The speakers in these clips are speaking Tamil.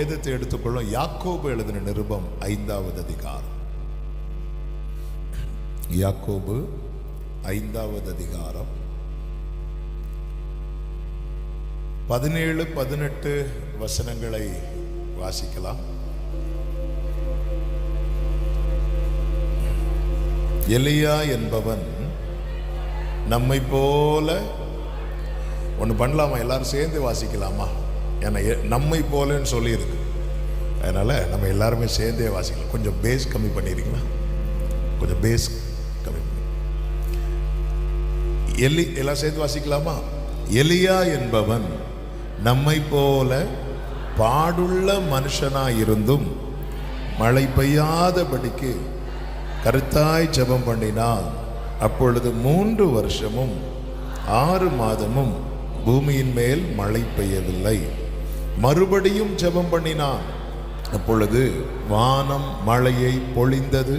வேதத்தை எடுத்துக்கொள்ளும். யாக்கோபு எழுதின நிருபம் 5வது அதிகாரம். யாக்கோபு 5வது அதிகாரம் 17-18 வசனங்களை வாசிக்கலாம். எலியா என்பவன் நம்மை போல ஒன்று பண்ணலாமா? எல்லாரும் சேர்ந்து வாசிக்கலாமா? ஏன்னா நம்மை போலன்னு சொல்லியிருக்கு, அதனால நம்ம எல்லாருமே சேர்ந்தே வாசிக்கலாம். கொஞ்சம் பேஸ் கம்மி பண்ணிருக்கீங்களா? கொஞ்சம் பேஸ் கம்மி பண்ணி எல்லாம் சேர்ந்து வாசிக்கலாமா? எலியா என்பவன் நம்மை போல பாடுள்ள மனுஷனாயிருந்தும் மழை பெய்யாதபடிக்கு கருத்தாய் ஜெபம் பண்ணினான். அப்பொழுது 3 வருஷமும் 6 மாதமும் பூமியின் மேல் மழை பெய்யவில்லை. மறுபடியும் ஜெபம் பண்ணினான். அப்பொழுது வானம் மழையை பொழிந்தது,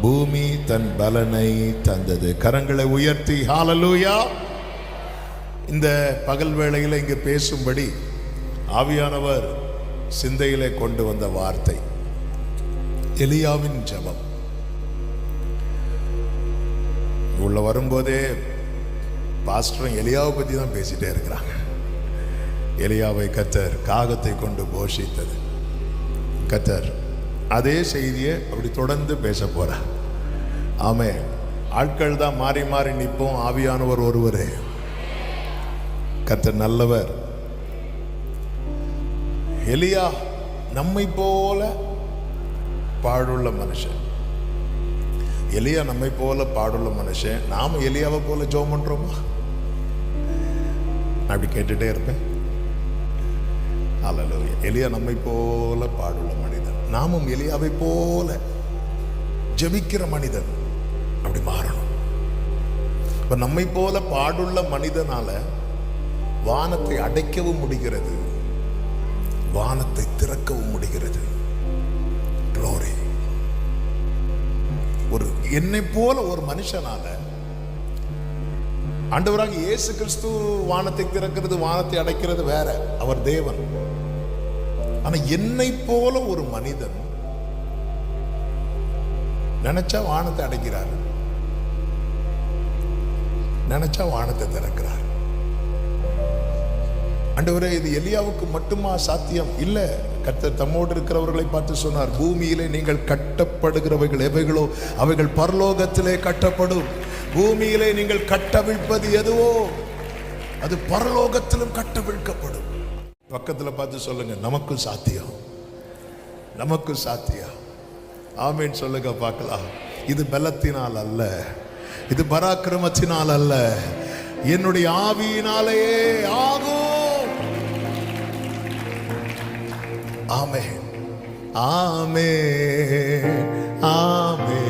பூமி தன் பலனை தந்தது. கரங்களை உயர்த்தி ஹல்லேலூயா. இந்த பகல் வேளையில் இங்கு பேசும்படி ஆவியானவர் சிந்தையிலே கொண்டு வந்த வார்த்தை எலியாவின் ஜெபம். உள்ள வரும்போதே பாஸ்டரும் எலியாவை பற்றி தான் பேசிட்டே இருக்கிறாங்க. எலியாவை கர்த்தர் காகத்தை கொண்டு போஷித்தது. கர்த்தர் அதே செய்தியை அப்படி தொடர்ந்து பேச போறார். ஆமே, ஆட்கள் தான் மாறி மாறி நிற்போம், ஆவியானவர் ஒருவரே. கர்த்தர் நல்லவர். எலியா நம்மை போல பாடுள்ள மனுஷன். எலியா நம்மை போல பாடுள்ள மனுஷன். நாம எலியாவை போல ஜெபம் பண்றோமா? நான் அப்படி கேட்டுட்டே இருப்பேன். ஹல்லேலூயா. எலியா நம்மை போல பாடுள்ள மனிதன். நாமும் எலியாவை போல ஜெபிக்கிற மனிதன் அப்படி மாறணும். இப்ப நம்மை போல பாடுள்ள மனிதனால வானத்தை அடைக்கவும் முடிகிறது, வானத்தை திறக்கவும் முடிகிறது. க்ளோரி. ஒரு என்னை போல ஒரு மனுஷனால ஆண்டவராக இயேசு கிறிஸ்து வானத்தை திறக்கிறது, வானத்தை அடைக்கிறது வேற. அவர் தேவன். ஆனா என்னை போல ஒரு மனிதன் நினைச்சா வானத்தை அடைக்கிறார், நினைச்சா வானத்தை திறக்கிறார். ஆண்டவரே, இது எலியாவுக்கு மட்டுமா சாத்தியம்? இல்ல. கர்த்தர் தம்மோடு இருக்கிறவர்களை பார்த்து சொன்னார், பூமியிலே நீங்கள் கட்டப்படுகிறவைகள் எவைகளோ அவைகள் பரலோகத்திலே கட்டப்படும். பூமியிலே நீங்கள் கட்டவிழ்ப்பது எதுவோ அது பரலோகத்திலும் கட்டவிழ்க்கப்படும். பக்கத்துல பார்த்து சொல்லுங்க, நமக்கு சாத்தியம், நமக்கு சாத்தியம். ஆமேன் சொல்லுங்க பார்க்கலாம். இது பலத்தினால் அல்ல, இது பராக்கிரமத்தினால் அல்ல, என்னுடைய ஆவியினாலேயே ஆகும். ஆமே, ஆமே, ஆமே.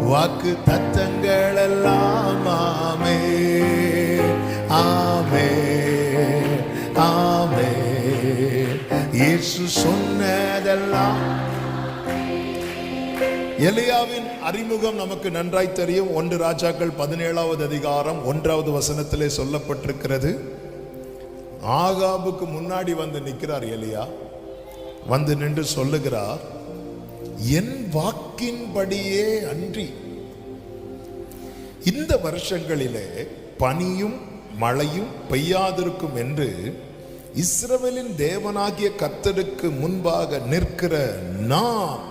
வாக்கு தத்தங்கள் எல்லாம் ஆமே, ஆமே, ஆமே. இயேசு சொன்னதெல்லாம். எலியாவின் அறிமுகம் நமக்கு நன்றாய் தெரியும். 1 ராஜாக்கள் 17வது அதிகாரம் 1வது வசனத்திலே சொல்லப்பட்டிருக்கிறது. ஆகாபுக்கு முன்னாடி வந்து நிற்கிறார் எலியா. வந்து நின்று சொல்லுகிறார், என் வாக்கின்படியே அன்றி இந்த வருஷங்களிலே பனியும் மழையும் பெய்யாதிருக்கும் என்று இஸ்ரவேலின் தேவனாகிய கர்த்தருக்கு முன்பாக நிற்கிற நான்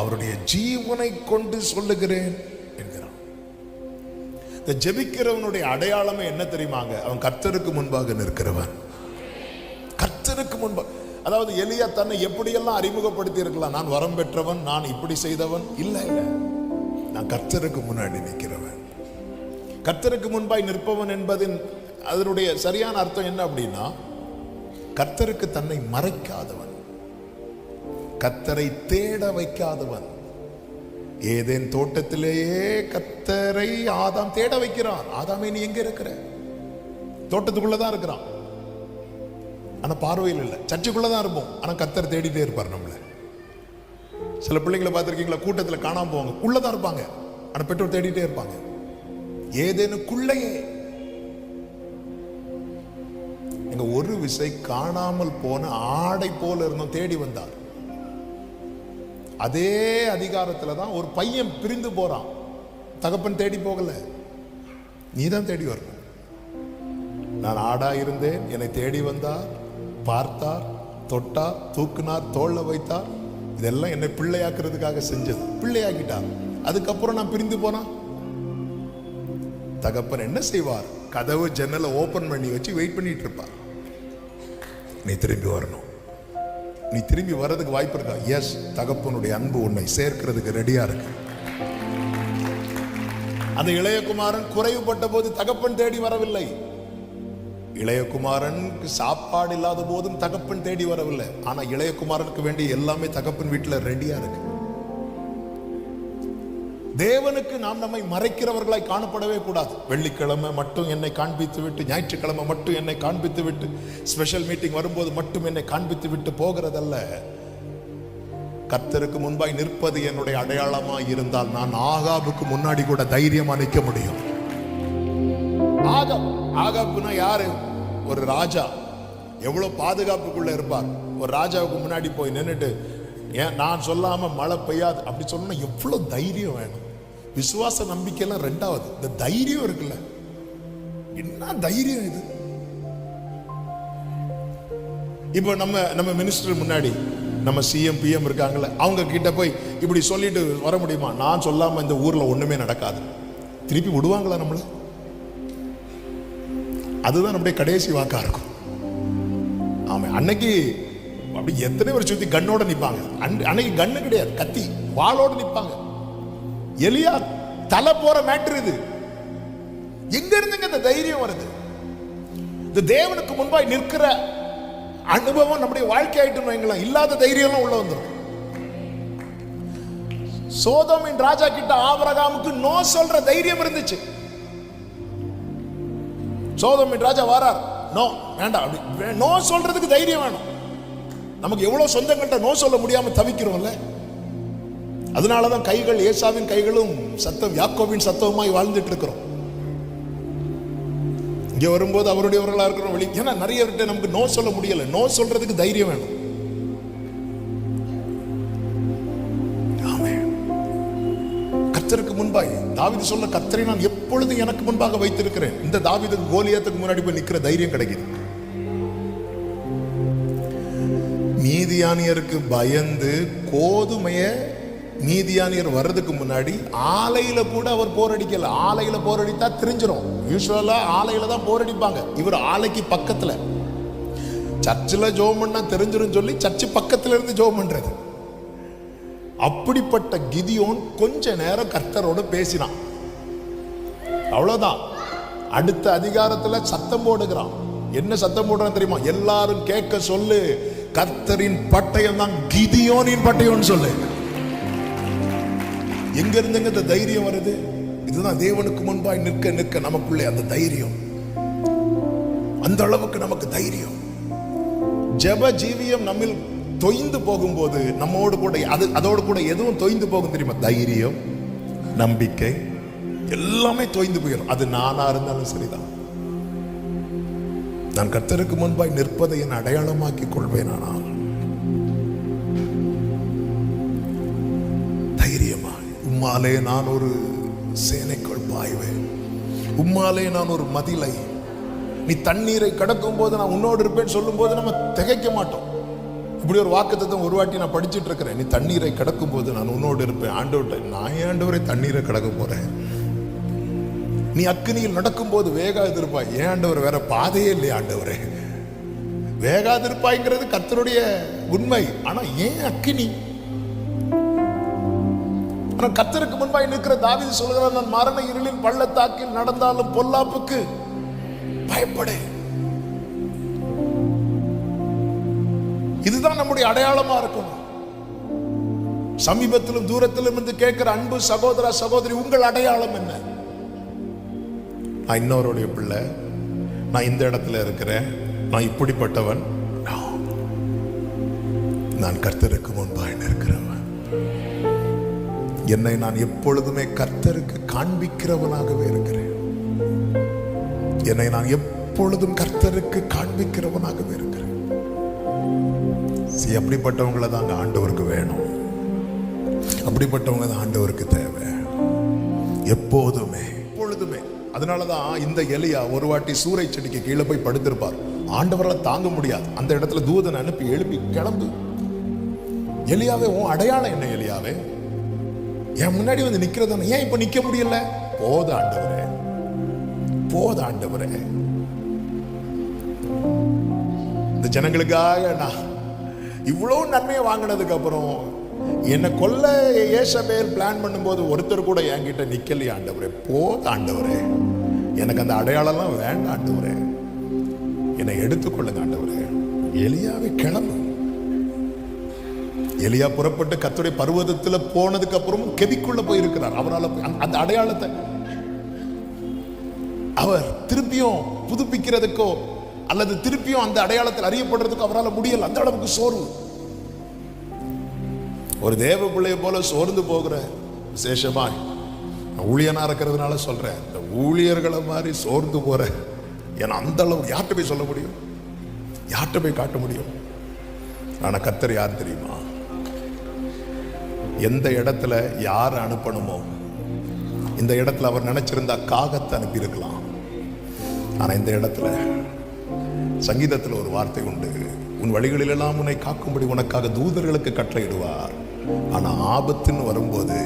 அவருடைய ஜீவனை கொண்டு சொல்லுகிறேன் என்கிறான். இந்த ஜெபிக்கிறவனுடைய அடையாளமே என்ன தெரியுமாங்க? அவன் கர்த்தருக்கு முன்பாக நிற்கிறவன். கர்த்தருக்கு முன்பாக. அதாவது எலியா தன்னை எப்படியெல்லாம் அறிமுகப்படுத்தி இருக்கலாம். நான் வரம் பெற்றவன், நான் இப்படி செய்தவன். இல்ல இல்ல, நான் கர்த்தருக்கு முன்னாடி நிற்கிறவன். கர்த்தருக்கு முன்பாய் நிற்பவன் என்பதின் அதனுடைய சரியான அர்த்தம் என்ன அப்படின்னா, கர்த்தருக்கு தன்னை மறைக்காதவன், கர்த்தரை தேட வைக்காதவன். ஏதேன் தோட்டத்திலேயே கர்த்தரை ஆதாம் தேட வைக்கிறான். ஆதாமே, நீ எங்க இருக்கிற? தோட்டத்துக்குள்ளதான் இருக்கிறான், ஆனா பார்வையில் இல்லை. சர்ச்சுக்குள்ளதான் இருப்போம், ஆனா கர்த்தர் தேடிட்டே இருப்பார் நம்மள. சில பிள்ளைங்களை பார்த்திருக்கீங்களா? கூட்டத்துல காணாம போவாங்க, உள்ளதான் இருப்பாங்க, ஆனா பெற்றோர் தேடிட்டே இருப்பாங்க. ஏதேனுக்குள்ளேயே எங்க ஒரு விசை காணாமல் போன ஆடை போல இருந்தோம், தேடி வந்தார். அதே அதிகாரத்துல தான் ஒரு பையன் பிரிந்து போறான். தகப்பன் தேடி போகல, நீ தான் தேடி வரணும். நான் ஆடா இருந்தேன், என்னை தேடி வந்தார், பார்த்தார், தொட்டார், தூக்குனார், தோல்ல வைத்தார். இதெல்லாம் என்னை பிள்ளையாக்குறதுக்காக செஞ்சது. பிள்ளையாக்கிட்டார். அதுக்கப்புறம் நான் பிரிந்து போனா தகப்பன் என்ன செய்வார்? கதவு ஜன்னலை ஓபன் பண்ணி வச்சு வெயிட் பண்ணிட்டு இருப்பார். நீ திரும்பி வரணும். நீ திரும்பி வர்றதுக்கு வாய்ப்பு இருக்கா? எஸ், தகப்பனுடைய அன்பு உன்னை சேர்க்கிறதுக்கு ரெடியா இருக்கு. அந்த இளையகுமாரன் குறைவுபட்ட போது தகப்பன் தேடி வரவில்லை. இளையகுமாரனுக்கு சாப்பாடு இல்லாத போதும் தகப்பன் தேடி வரவில்லை. ஆனா இளையகுமாரனுக்கு வேண்டிய எல்லாமே தகப்பன் வீட்டுல ரெடியா இருக்கு. தேவனுக்கு நாம் நம்மை மறைக்கிறவர்களாய் காணப்படவே கூடாது. வெள்ளிக்கிழமை மட்டும் என்னை காண்பித்து விட்டு, ஞாயிற்றுக்கிழமை மட்டும் என்னை காண்பித்து விட்டு, ஸ்பெஷல் மீட்டிங் வரும்போது மட்டும் என்னை காண்பித்து விட்டு போகிறதல்ல. கர்த்தருக்கு முன்பாய் நிற்பது என்னுடைய அடையாளமாய் இருந்தால் நான் ஆகாபுக்கு முன்னாடி கூட தைரியமா நிற்க முடியும். ஆகாபுனா யாரு? ஒரு ராஜா. எவ்வளவு பாதுகாப்புக்குள்ள இருப்பார். ஒரு ராஜாவுக்கு முன்னாடி போய் நின்றுட்டு, ஏன் நான் சொல்லாம மழை பெய்யாது அப்படி சொன்னா எவ்வளவு தைரியம் வேணும். விசுவாச நம்பிக்கை எல்லாம் ரெண்டாவது, இந்த தைரியம் இருக்குல்ல, என்ன தைரியம் இது. இப்போ நம்ம மினிஸ்டர் முன்னாடி நம்ம சிஎம் பிஎம் இருக்காங்கல்ல, அவங்க கிட்ட போய் இப்படி சொல்லிட்டு வர முடியுமா? நான் சொல்லாம இந்த ஊர்ல ஒண்ணுமே நடக்காது. திருப்பி விடுவாங்களா நம்மள? அதுதான் நம்முடைய கடைசி வாக்கா இருக்கும். ஆமா, அன்னைக்கு அப்படி எத்தனை பேர் சுத்தி கண்ணோட நிப்பாங்க. அன்னைக்கு கண்ணு கிடையாது, கத்தி வாளோட நிப்பாங்க. எலியா தலை போற மேட்டர் இது. எங்க இருந்துங்க இந்த தைரியம் வருது? இந்த தேவனுக்கு முன்பாய் நிற்கிற அனுபவம் நம்முடைய வாழ்க்கை ஆயிட்டு வைங்களா, இல்லாத தைரியம் உள்ள வந்துடும். சோதோமின் ராஜா கிட்ட ஆபிரகாமுக்கு நோ சொல்ற தைரியம் இருந்துச்சு. சோதோமின் ராஜா வாரார், நோ வேண்டாம், அப்படி நோ சொல்றதுக்கு தைரியம் வேணும். நமக்கு எவ்வளவு சொந்தங்கள்ட்ட நோ சொல்ல முடியாம தவிக்கிறோம்ல. அதனாலதான் கைகள் ஏசாவின் கைகளும் சத்தம் யாக்கோபின் சத்தமாய் வாழ்ந்துட்டு இருக்கிறோம். இங்க வரும்போது அவருடையவர்களா இருக்கிறோம் வெளி. ஏன்னா நிறைய பேர்கிட்ட நமக்கு நோ சொல்ல முடியல. நோ சொல்றதுக்கு தைரியம் வேணும். கர்த்தருக்கு முன்பாய் தாவீது சொல்ல, கர்த்தரை நான் எப்பொழுதும் எனக்கு முன்பாக வைத்திருக்கிறேன். இந்த தாவீதுக்கு கோலியாத்துக்கு முன்னாடி போய் நிக்கிற தைரியம் கிடைக்குது. மீதியானியருக்கு பயந்து கோதுமைய மீதியானியர் வர்றதுக்கு முன்னாடி ஆலையில கூட அவர் போரடிக்கல. ஆலையில போரடித்தா தெரிஞ்சிடும். யூசுவலா ஆலையில தான் போரடிப்பாங்க. இவர் ஆலைக்கு பக்கத்துல, சர்ச்சில் ஜோம் பண்ணா தெரிஞ்சிடும் சொல்லி சர்ச்சு பக்கத்துல இருந்து ஜோம் பண்றது. அப்படிப்பட்ட கிதியோன் கொஞ்ச நேரம் கர்த்தரோட பேசினான், அவ்வளவுதான். அடுத்த அதிகாரத்துல சத்தம் போடுகிறான். என்ன சத்தம் போடுறான் தெரியுமா? எல்லாரும் கேட்க சொல்லு, கர்த்தரின் பட்டயம் தான் கிதியோனின் பட்டயம் சொல்லு. எங்க இருந்துங்க இந்த தைரியம் வருது? இதுதான் தேவனுக்கு முன்பாய் நிற்க நிற்க நமக்குள்ளே அந்த தைரியம். அந்த அளவுக்கு நமக்கு தைரியம். ஜெப ஜீவியம் நம்மில் தொய்ந்து போகும்போது நம்மோடு கூட அதோடு கூட எதுவும் தொய்ந்து போகும் தெரியுமா? தைரியம், நம்பிக்கை எல்லாமே தொய்ந்து போயிடும். அது நானா இருந்தாலும் சரிதான். நான் கர்த்தருக்கு முன்பாய் நிற்பதை என் அடையாளமாக்கி கொள்வேன். ஆனால் தைரியமா, உம்மாலே நான் ஒரு சேனைக்குள் பாய்வேன், உம்மாலே நான் ஒரு மதிலை. நீ தண்ணீரை கடக்கும் போது நான் உன்னோடு இருப்பேன் சொல்லும் போது நம்ம திகைக்க மாட்டோம். இப்படி ஒரு வாக்குத்தத்தம் ஒரு வாட்டி நான் படிச்சுட்டு இருக்கிறேன். நீ தண்ணீரை கடக்கும் போது நான் உன்னோடு இருப்பேன். ஆண்டவர்கிட்ட, நான் ஆண்டவரை தண்ணீரை கடக்க போறேன். நீ அக்கினியில் நடக்கும் போது வேகாதிருப்பாய். ஏன் ஆண்டவர், வேற பாதையே இல்லையா ஆண்டவரே? வேகாதிருப்பாய்ங்கிறது கர்த்தருடைய உண்மை. ஆனா ஏன் அக்கினி? ஆனா கர்த்தருக்கு முன்பாய் நிற்கிற தாவீது சொல்கிறார், நான் மரண இருளின் பள்ளத்தாக்கில் நடந்தாலும் பொல்லாப்புக்கு பயப்படே. இதுதான் நம்முடைய அடையாளமா இருக்கணும். சமீபத்திலும் தூரத்திலும் இருந்து கேட்கிற அன்பு சகோதர சகோதரி, உங்கள் அடையாளம் என்ன? நான் இன்னொருடைய பிள்ளை, நான் இந்த இடத்துல இருக்கிறேன், நான் இப்படிப்பட்டவன். நான் கர்த்தருக்கு முன்பாய் நிற்கிறவன். என்னை நான் எப்பொழுதுமே கர்த்தருக்கு காண்பிக்கிறவனாகவே இருக்கிறேன். என்னை நான் எப்பொழுதும் கர்த்தருக்கு காண்பிக்கிறவனாகவே இருக்கிறேன். அப்படிப்பட்டவங்களை தாங்க ஆண்டவருக்கு வேணும். அப்படிப்பட்டவங்க தான் ஆண்டவருக்கு தேவை எப்போதுமே எப்பொழுதுமே. அதனாலதான் இந்த எலியா ஒரு வாட்டி சூறை செடிக்கு கீழே போய் படுத்திருப்பார். ஆண்டவரால் தாங்க முடியாது. அந்த இடத்துல தூதனை அனுப்பி எழுப்பி கிளம்பு, எலியாவே உன் அடையாளம் என்ன? எலியாவே என் முன்னாடி வந்து நிக்கிறதான, ஏன் இப்ப நிக்க முடியல? போத ஆண்டவரே, போத ஆண்டவரே, இந்த ஜனங்களுக்காக நான் இவ்வளவு நன்மையை வாங்கினதுக்கு அப்புறம் என்னை கொல்ல ஏசபேல் பிளான் பண்ணும்போது ஒருத்தர் கூட என்கிட்ட நிக்கலையே ஆண்டவரே, போத ஆண்டவரே, எனக்கு அந்த அடையாளம்லாம் வேண்டாம் ஆண்டவரே, என்னை எடுத்துக்கொள்ளுங்க ஆண்டவரே. எலியாவே கிளம்பு. எலியா புறப்பட்டு கர்த்தருடைய பர்வதத்தில் போனதுக்கு அப்புறம் கெபிக்குள்ள போயிருக்கிறார். அவரால் அந்த அடையாளத்தை அவர் திருப்பியும் புதுப்பிக்கிறதுக்கோ அல்லது திருப்பியும் அந்த அடையாளத்தில் அறியப்படுறதுக்கோ அவரால் முடியல. அந்த அளவுக்கு சோர்வு. ஒரு தேவ பிள்ளையை போல சோர்ந்து போகிற, விசேஷமாய் ஊழியனா இருக்கிறதுனால சொல்றேன், இந்த ஊழியர்களை மாதிரி சோர்ந்து போற, ஏன்னா அந்த அளவு யார்கிட்ட போய் சொல்ல முடியும்? யார்கிட்ட போய் காட்ட முடியும்? ஆனா கர்த்தர் யார் தெரியுமா? எந்த இடத்துல யார் அனுப்பணுமோ, இந்த இடத்துல அவர் நினைச்சிருந்தா காகத்தை அனுப்பியிருக்கலாம். ஆனா இந்த இடத்துல சங்கீதத்தில் ஒரு வார்த்தை உண்டு, உன் வழிகளிலெல்லாம் உன்னை காக்கும்படி உனக்காக தூதர்களுக்கு கட்டளையிடுவார், ஆனா ஆபத்துன்னு வரும்போது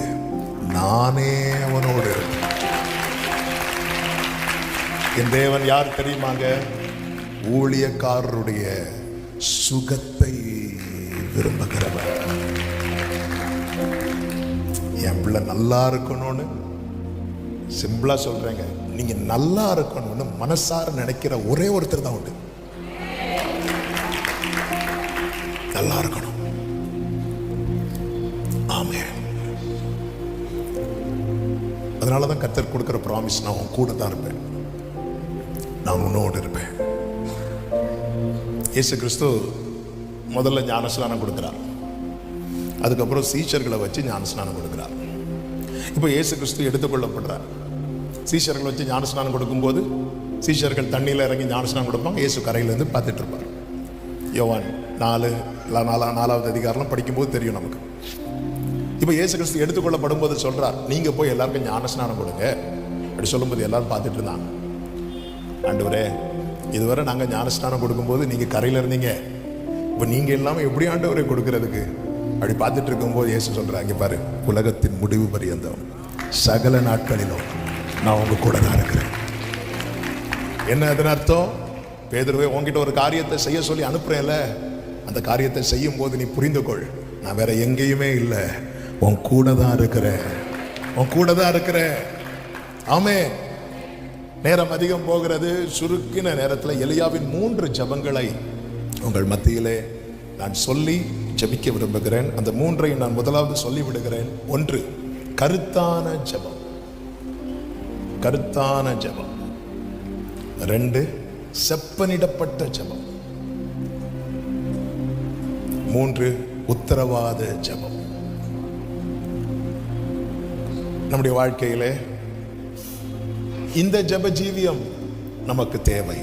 நானே அவனோடு இருப்பேன். என் தேவன் யார் தெரியுமாங்க? ஊழியக்காரருடைய சுகத்தை விரும்புகிறவர். என் பிள்ளை நல்லா இருக்கணும்னு சிம்பிளா சொல்றேங்க, நீங்க நல்லா இருக்கணும்னு மனசார நினைக்கிற ஒரே ஒருத்தர் தான் உண்டு. நல்லா இருக்கணும். ஆமென். அதனாலதான் கர்த்தர் கொடுக்கிற ப்ராமிஸ், நான் உன் கூட தான் இருப்பேன், நான் உன்னோடு இருப்பேன். இயேசு கிறிஸ்து முதல்ல ஞானஸ்நானம் கொடுக்கிறார். அதுக்கப்புறம் சீஷர்களை வச்சு ஞானஸ்நானம் கொடுக்கிறார். இப்போ இயேசு கிறிஸ்து எடுத்துக்கொள்ளப்படுறார். சீஷர்களை வச்சு ஞானஸ்நானம் கொடுக்கும்போது சீஷர்கள் தண்ணியில் இறங்கி ஞானஸ்நானம் கொடுப்பாங்க. இயேசு கரையிலேருந்து பார்த்துட்டு இருப்பார். யோவான் 4வது அதிகாரம் படிக்கும்போது தெரியும் நமக்கு. இப்போ இயேசு கிறிஸ்து எடுத்துக்கொள்ளப்படும் போது சொல்றார், நீங்க போய் எல்லாருக்கும் ஞானஸ்நானம் கொடுங்க. அப்படி சொல்லும்போது எல்லாரும் பார்த்துட்டு இருந்தாங்க. ஆண்டவரே, இதுவரை நாங்கள் ஞானஸ்நானம் கொடுக்கும்போது நீங்க கரையில் இருந்தீங்க, இப்போ நீங்க எல்லாமே எப்படி ஆண்டவரை கொடுக்கறதுக்கு? அப்படி பார்த்துட்டு இருக்கும்போது இயேசு சொல்றாங்க, பாரு, உலகத்தின் முடிவு பரியந்தம் சகல நாட்களிலும் நான் உங்க கூட தான் இருக்கிறேன். என்ன அதன் அர்த்தம்? பேதுருவே, உங்ககிட்ட ஒரு காரியத்தை செய்ய சொல்லி அனுப்புறேன்ல, அந்த காரியத்தை செய்யும் போது நீ புரிந்து கொள், நான் வேற எங்கேயுமே இல்லை, உன் கூட தான் இருக்கிறேன், உன் கூட தான் இருக்கிறேன். ஆமென். நேரம் அதிகம் போகிறது. சுருக்கின நேரத்தில் எலியாவின் 3 ஜெபங்களை உங்கள் மத்தியிலே நான் சொல்லி ஜெபிக்க விரும்புகிறேன். அந்த 3ஐயும் நான் முதலாவது சொல்லி விடுகிறேன். 1, கருத்தான ஜெபம். கருத்தான ஜெபம். 2, செப்பனிடப்பட்ட ஜெபம். 3, உத்தரவாத ஜெபம். நம்முடைய வாழ்க்கையிலே இந்த ஜெப ஜீவியம் நமக்கு தேவை.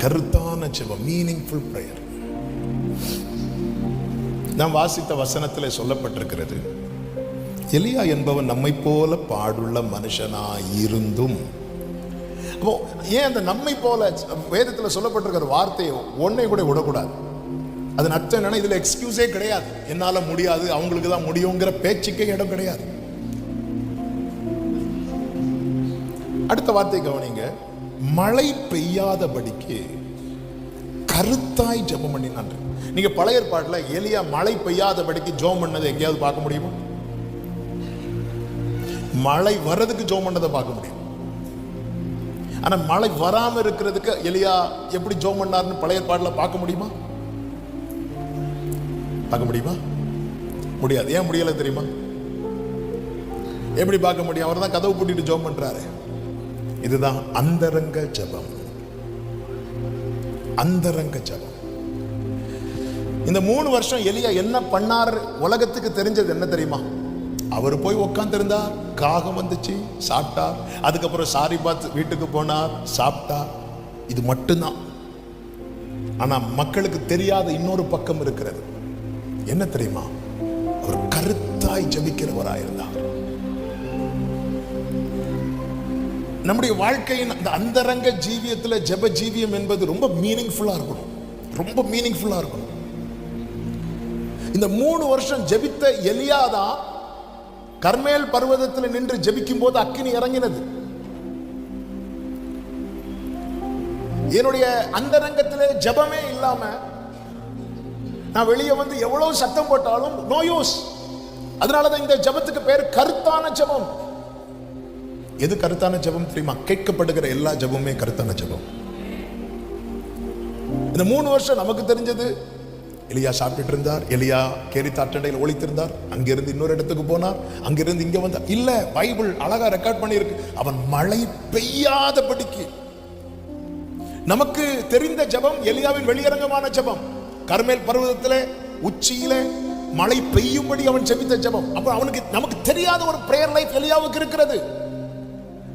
கருத்தான ஜெபம், மீனிங்ஃபுல் பிரேயர். நாம் வாசித்த வசனத்தில் சொல்லப்பட்டிருக்கிறது, எலியா என்பவன் நம்மை போல பாடுள்ள மனுஷனாய் இருந்தும். அப்போ ஏன் அந்த நம்மை போல வேதத்தில் சொல்லப்பட்டிருக்கிற வார்த்தையை ஒன்னை கூட விடக்கூடாது. அதன் அர்த்தம் என்னன்னா, இதுல எக்ஸ்கியூஸே கிடையாது. என்னால முடியாது, அவங்களுக்கு தான் முடியுங்கிற பேச்சுக்கே இடம் கிடையாது. அடுத்த வார்த்தை கவனிங்க, மழை பெய்யாதபடிக்கு கருத்தாய் ஜெபம் பண்ணினான். நீங்க பழைய ஏற்பாட்டுல எலியா மழை பெய்யாதபடிக்கு ஜெபம் பண்ணதை எங்கேயாவது பார்க்க முடியுமா? மழை வர்றதுக்கு ஜெபம் பண்ணதை பார்க்க முடியும். ஆனா மழை வராம இருக்கிறதுக்கு எலியா எப்படி ஜெபம் பண்ணாருன்னு பழைய ஏற்பாட்டுல பார்க்க முடியுமா? பார்க்க முடியுமா? முடியாது. ஏன் முடியல தெரியுமா? எப்படி பார்க்க முடியும்? அவர் தான் கதவு பூட்டிட்டு ஜெபம் பண்றாரு. இதுதான் அந்தரங்க ஜெபம். அந்தரங்க ஜெபம். இந்த 3 வருஷம் எலியா என்ன பண்ணார் உலகத்துக்கு தெரிஞ்சது என்ன தெரியுமா? அவர் போய் உட்கார்ந்திருந்தார், காகம் வந்துச்சு, சாப்பிட்டார். அதுக்கப்புறம் சாரி பார்த்து வீட்டுக்கு போனார், சாப்பிட்டார். இது மட்டும்தான். ஆனா மக்களுக்கு தெரியாத இன்னொரு பக்கம் இருக்கிறது. என்ன தெரியுமா? அவர் கருத்தாய் ஜெபிக்கிறவராயிருந்தார். நம்முடைய வாழ்க்கையின் அந்த அந்தரங்க ஜீவியத்தில் ஜெப ஜீவியம் என்பது ரொம்ப மீனிங்ஃபுல்லா இருக்கணும், ரொம்ப மீனிங்ஃபுல்லா இருக்கணும். இந்த 3 வருஷம் ஜெபித்த எலியாதான் கர்மேல் பர்வதத்தில் நின்று ஜெபிக்கும் போது அக்கினி இறங்கினது. என்னுடைய அந்தரங்கத்திலே ஜெபமே இல்லாம நான் வெளியே வந்து எவ்வளவு சத்தம் போட்டாலும் நோ யூஸ். அதனாலதான் இந்த ஜெபத்துக்கு பேர் கருத்தான ஜெபம். எது கருத்தான ஜெபம் தெரியுமா? கேட்கப்படுகிற எல்லா ஜெபமுமே கருத்தான ஜெபம். இந்த 3 வருஷம் நமக்கு தெரிஞ்சது, எலியா சாப்பிட்டு இருந்தார், எலியா கேரித்தாற்றண்டையில் ஒளித்திருந்தார், அங்கிருந்து இன்னொரு இடத்துக்கு போனார், அங்கிருந்து இங்க வந்தார். இல்ல, பைபிள் அழகா ரெக்கார்ட் பண்ணியிருக்கு. அவன் மழை பெய்யாதபடிக்கு. நமக்கு தெரிந்த ஜெபம் எலியாவின் வெளியரங்கமான ஜெபம். கர்மேல் பர்வதத்திலே உச்சியிலே மழை பெய்யும்படி அவன் ஜெபித்த ஜெபம். அப்ப அவனுக்கு நமக்கு தெரியாத ஒரு பிரேயர் லைஃப் எலியாவுக்கு இருக்கிறது.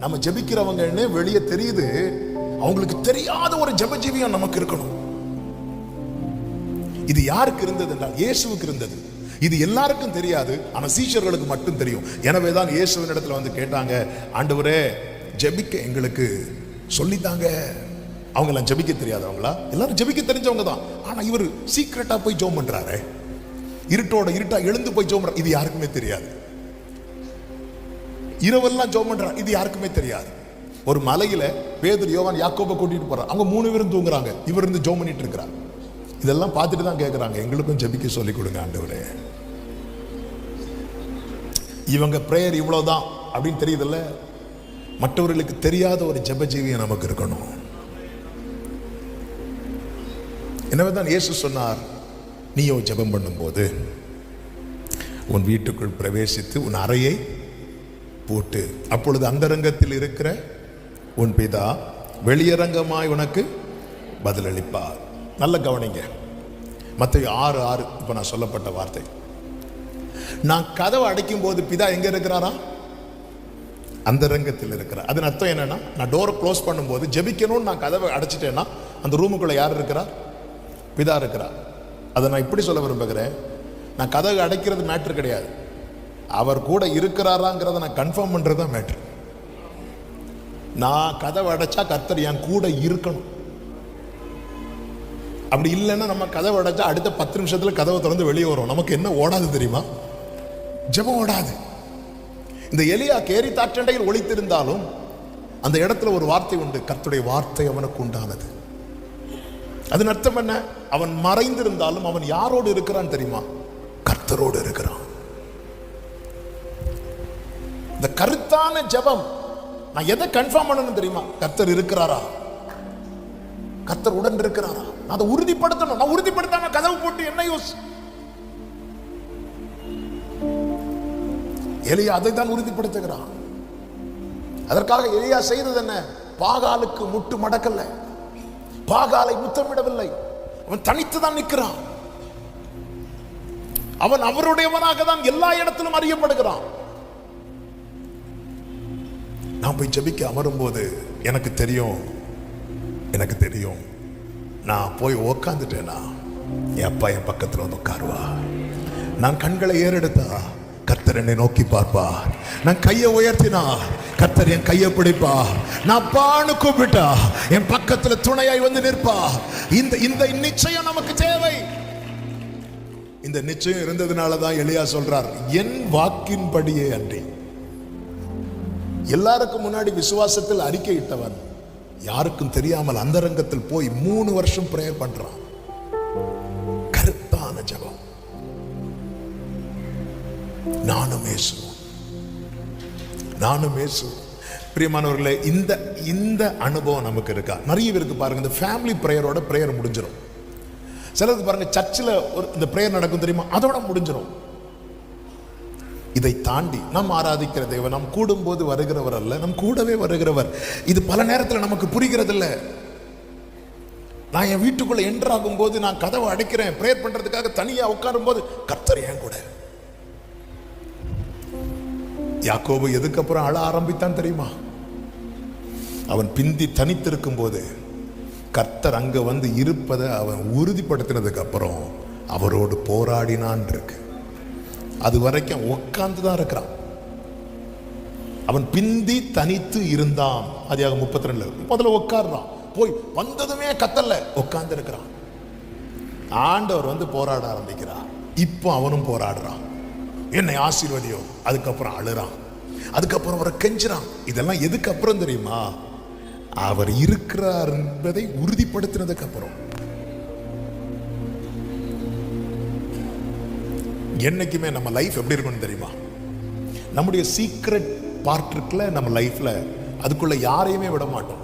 நம்ம ஜெபிக்கிறவங்கன்னு வெளியே தெரியுது, அவங்களுக்கு தெரியாத ஒரு ஜெப ஜீவியம் நமக்கு இருக்கணும். இது யாருக்கு இருந்தது என்றால் இயேசுவுக்கு இருந்தது. இது எல்லாருக்கும் தெரியாது, ஆனா சீஷர்களுக்கு மட்டும் தெரியும். எனவேதான் இயேசுவின் இடத்துல வந்து கேட்டாங்க, ஆண்டவரே ஜெபிக்க எங்களுக்கு சொல்லித்தாங்க. அவங்க எல்லாம் ஜெபிக்க தெரியாதவங்களா? எல்லாரும் ஜெபிக்க தெரிஞ்சவங்க தான். ஆனா இவர் சீக்கிரட்டா போய் ஜெபம் பண்றாரு, இருட்டோட இருட்டா எழுந்து போய் ஜெபம் பண்றாரு. இது யாருக்குமே தெரியாது. இரவெல்லாம் ஜெபம் பண்றாரு, இது யாருக்குமே தெரியாது. ஒரு மலையில பேதுரு, யோவான், யாக்கோபை கூட்டிட்டு போறார். அவங்க 3 பேரும் தூங்குறாங்க, இவர் இருந்து ஜெபம் பண்ணிட்டு இருக்கிறார். இதெல்லாம் பார்த்துட்டு தான் கேட்கிறாங்க, எங்களுக்கும் ஜெபிக்க சொல்லி கொடுங்க ஆண்டவரே. இவங்க பிரேயர் இவ்வளவுதான் அப்படின்னு தெரியுதுல்ல. மற்றவர்களுக்கு தெரியாத ஒரு ஜெப ஜீவியம் நமக்கு இருக்கணும். எனவேதான் இயேசு சொன்னார், நீயோ ஜெபம் பண்ணும்போது உன் வீட்டுக்குள் பிரவேசித்து உன் அறையை போட்டு, அப்பொழுது அந்தரங்கத்தில் இருக்கிற உன் பிதா வெளியரங்கமாய் உனக்கு பதிலளிப்பார். நல்ல கவனிங்க, மத்தேயு 6:6 இப்ப நான் சொல்லப்பட்ட வார்த்தை. நான் கதவை அடைக்கும் போது பிதா எங்க இருக்கிறாரா? அந்தரங்கத்தில் இருக்கிறார். அதன் அர்த்தம் என்னன்னா, நான் டோரை க்ளோஸ் பண்ணும்போது ஜெபிக்கணும்னு நான் கதவை அடைச்சிட்டேன்னா அந்த ரூமுக்குள்ள யார் இருக்கிறார்? பிதா இருக்கிறார். அதை நான் இப்படி சொல்ல விரும்புகிறேன், நான் கதவை அடைக்கிறது மேட்ரு கிடையாது, அவர் கூட இருக்கிறாராங்கிறத நான் கன்ஃபார்ம் பண்றது தான் மேட்ரு. நான் கதவை அடைச்சா கர்த்தர் என் கூட இருக்கணும். அப்படி இல்லைன்னா நம்ம கதவை அடைச்சா அடுத்த 10 நிமிஷத்துல கதவை திறந்து வெளியே வரும். நமக்கு என்ன ஓடாது தெரியுமா? ஜெபம் ஓடாது. இந்த எலியா கேரித்தாற்றண்டையில் ஒளித்திருந்தாலும் அந்த இடத்துல ஒரு வார்த்தை உண்டு, கர்த்தருடைய வார்த்தை அவனுக்கு உண்டானது. அதன் அர்த்தம் என்ன? அவன் மறைந்திருந்தாலும் அவன் யாரோடு இருக்கிறான் தெரியுமா? கர்த்தரோடு இருக்கிறான். இந்த கருத்தான ஜெபம் நான் எதை கன்ஃபார்ம் பண்ணணும் தெரியுமா? கர்த்தர் இருக்கிறாரா, கர்த்தர் உடன் இருக்கிறாரா, நான் அதை உறுதிப்படுத்தணும். நான் உறுதிப்படுத்தாம கதவு போட்டு என்ன யூஸ்? எலியா அதை தான் உறுதிப்படுத்துகிறான். அதற்காக எலியா செய்தது என்ன? பாகாலுக்கு முட்டு மடக்கல்ல, பாகாலை முத்தமிடவில்லை. அவன் தனித்து தான் நிற்கிறான். அவன் அவருடையவனாக தான் எல்லா இடத்திலும் அறியப்படுகிறான். நான் போய் ஜெபிக்க அமரும் போது எனக்கு தெரியும், நான் போய் உக்காந்துட்டேனா என் அப்பா என் பக்கத்தில் வந்து உட்காருவா. நான் கண்களை ஏறெடுத்தா கர்த்தர் என்னை நோக்கி பார்ப்பா. நான் கையை உயர்த்தினா கர்த்தர் என் கையை பிடிப்பா. நான் பானு கூப்பிட்டா என் பக்கத்துல துணையாய் வந்து நிற்பா. இந்த நிச்சயம் நமக்கு தேவை. இந்த நிச்சயம் இருந்ததுனாலதான் எலியா சொல்றார், என் வாக்கின்படியே அன்றி. எல்லாருக்கும் முன்னாடி விசுவாசத்தில் அறிக்கையிட்டவன் யாருக்கும் தெரியாமல் அந்தரங்கத்தில் போய் 3 வருஷம் பிரேயர் பண்றான். கருத்தான ஜெபம். நானும் இயேசு. பிரியமானவர்களே, இந்த அனுபவம் நமக்கு இருக்கா? நிறைய பேருக்கு பாருங்க, இந்த ஃபேமிலி பிரேயரோட பிரேயர் முடிஞ்சிடும். சிலருக்கு பாருங்க, சர்ச்சில் இந்த பிரேயர் நடக்கும் தெரியுமா, அதோட முடிஞ்சிடும். இதை தாண்டி நம் ஆராதிக்கிற தேவன் நாம் கூடும்போது வருகிறவர் அல்ல, நம் கூடவே வருகிறவர். இது பல நேரத்தில் நமக்கு புரிகிறது இல்லை. நான் என் வீட்டுக்குள்ள என்டர் ஆகும் போது நான் கதவை அடைக்கிறேன், பிரேயர் பண்றதுக்காக தனியா உட்காரும் போது கர்த்தர் என் கூட. யாக்கோபு எதுக்கப்புறம் அழ ஆரம்பித்தான் தெரியுமா? அவன் பிந்தி தனித்திருக்கும் போது கர்த்தர் அங்க வந்து இருப்பதை அவன் உறுதிப்படுத்தினதுக்கு அப்புறம் அவரோடு போராடினான் இருக்கு. அது வரைக்கும் உட்கார்ந்து தான் இருக்கிறான். அவன் பிந்தி தனித்து இருந்தான். அதிகாரம் 32 முதல்ல உட்கார்றான். போய் வந்ததுமே கத்தல்ல உட்கார்ந்து இருக்கிறான். ஆண்டவர் வந்து போராட ஆரம்பிக்கிறார். இப்போ அவனும் போராடுறான். என்னை ஆசீர்வதியோ. அதுக்கப்புறம் அழுறான். அதுக்கப்புறம் அவரை கெஞ்சுறான். இதெல்லாம் எதுக்கு அப்புறம் தெரியுமா? அவர் இருக்கிறார் என்பதை உறுதிப்படுத்தினதுக்கு அப்புறம். என்னைக்குமே நம்ம லைஃப் எப்படி இருக்கணும் தெரியுமா? நம்முடைய சீக்ரெட் பார்ட் இருக்குல்ல நம்ம லைஃப்ல, அதுக்குள்ள யாரையுமே விட மாட்டோம்.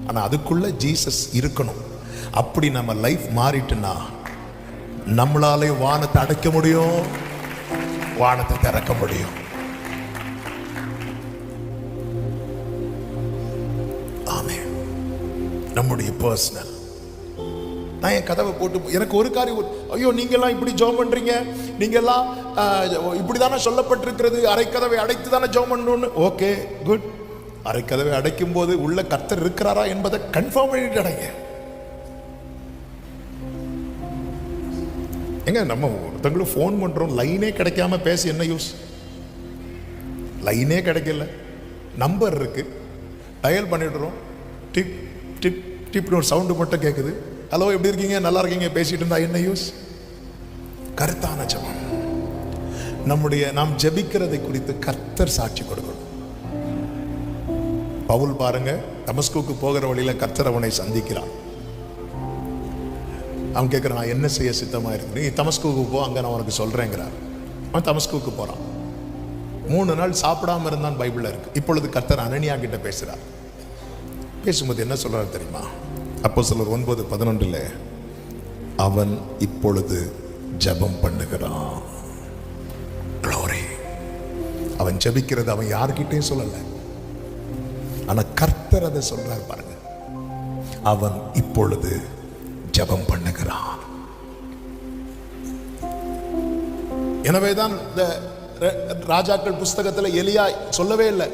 ஆனா அதுக்குள்ள ஜீசஸ் இருக்கணும். அப்படி நம்ம லைஃப் மாறிட்டுனா நம்மளாலே வானத்தை அடைக்க முடியும், வானத்தை திறக்க முடியும். ஆமென். நம்முடைய பர்சனல். நான் என் கதவை போட்டு எனக்கு ஒரு காரியம், ஐயோ நீங்கெல்லாம் இப்படி ஜெபம் பண்றீங்க, நீங்கெல்லாம் இப்படிதானே சொல்லப்பட்டிருக்கிறது, அரைக்கதவை அடைத்து தானே ஜெபம் பண்ணணும்னு. Okay good. அரைக்கதவை அடைக்கும் போது உள்ள கர்த்தர் இருக்கிறாரா என்பதை கன்ஃபார்ம் பண்ணிட்டு அடைங்க. எங்க நம்ம ஒருத்தங்களும் ஃபோன் பண்றோம், லைனே கிடைக்காம பேசி என்ன யூஸ்? லைனே கிடைக்கல, நம்பர் இருக்கு, டயல் பண்ணிடுறோம், டிப் டிப் டிப்னு ஒரு சவுண்டு மட்டும் கேட்குது. ஹலோ எப்படி இருக்கீங்க, நல்லா இருக்கீங்க பேசிட்டு இருந்தா என்ன யூஸ்? கருத்தான ஜெபம். நாம் ஜெபிக்கிறதை குறித்து கர்த்தர் சாட்சி கொடுக்கணும். பவுல் பாருங்க, தமஸ்குக்கு போகிற வழியில கர்த்தர் அவனை சந்திக்கிறான். அவன் கேட்கிறான், என்ன செய்ய சித்தமா இருக்கு? நீ தமஸ்குக்கு போ, அங்க நான் உனக்கு சொல்றேங்கிறார். அவன் தமஸ்குக்கு போறான். 3 நாள் சாப்பிடாம இருந்தான் பைபிள்ல இருக்கு. இப்பொழுது கர்த்தர் அனனியா கிட்ட பேசுறார். பேசும்போது என்ன சொல்றாரு தெரியுமா? அப்போஸ்தலர் 9:11 அவன் இப்பொழுது ஜெபம் பண்ணுகிறான். Glory. அவன் ஜெபிக்கிறது அவன் யார்கிட்டயும் சொல்லல, ஆனா கர்த்தர் அதை சொல்றார் பாருங்க. அவன் இப்பொழுது ஜெபம் பண்ணுகிறான். எனவேதான் இந்த ராஜாக்கள் புஸ்தகத்துல எலியா சொல்லவே இல்லை,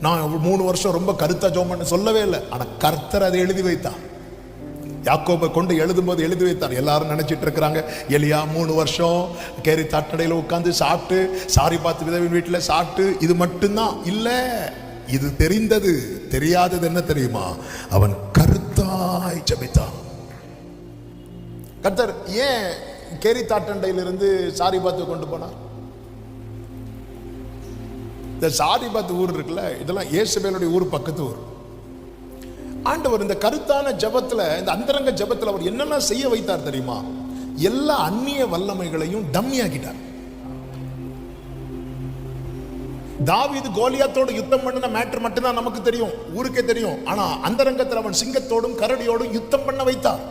நான் 3 வருஷம் ரொம்ப கருத்தா ஜெபம் பண்ண சொல்லவே இல்லை. ஆனா கர்த்தர் அதை எழுதி வைத்தார். யாக்கோபை கொண்டு எழுதும் போது எழுதி வைத்தார். எல்லாரும் நினைச்சிட்டு இருக்கிறாங்க எலியா 3 வருஷம் கேரி தட்டடையில உட்கார்ந்து சாப்பிட்டு, சாரி பார்த்து விதவின் வீட்டுல சாப்பிட்டு, இது மட்டும்தான் இல்ல. இது தெரிந்தது. தெரியாதது என்ன தெரியுமா? அவன் கருத்தாய் ஜெபித்தான். கர்த்தர் ஏன் கேரி தாட்டண்டையிலிருந்து சாரி பார்த்து கொண்டு போனார்? இந்த சாரிபாத் ஊர் இருக்குல்ல, இதெல்லாம் இயேசுவேலுடைய ஊர், பக்கத்து ஊர். ஆண்டவர் இந்த கருத்தான ஜெபத்துல, இந்த அந்தரங்க ஜெபத்துல அவர் என்னெல்லாம் செய்ய வைத்தார் தெரியுமா? எல்லா அந்நிய வல்லமைகளையும் டம்மி ஆக்கிட்டார். தாவீது கோலியாத்தோட யுத்தம் பண்ணின மேட்டர் மட்டும்தான் நமக்கு தெரியும், ஊருக்கே தெரியும். ஆனா அந்தரங்கத்தில் அவன் சிங்கத்தோடும் கரடியோடும் யுத்தம் பண்ண வைத்தார்.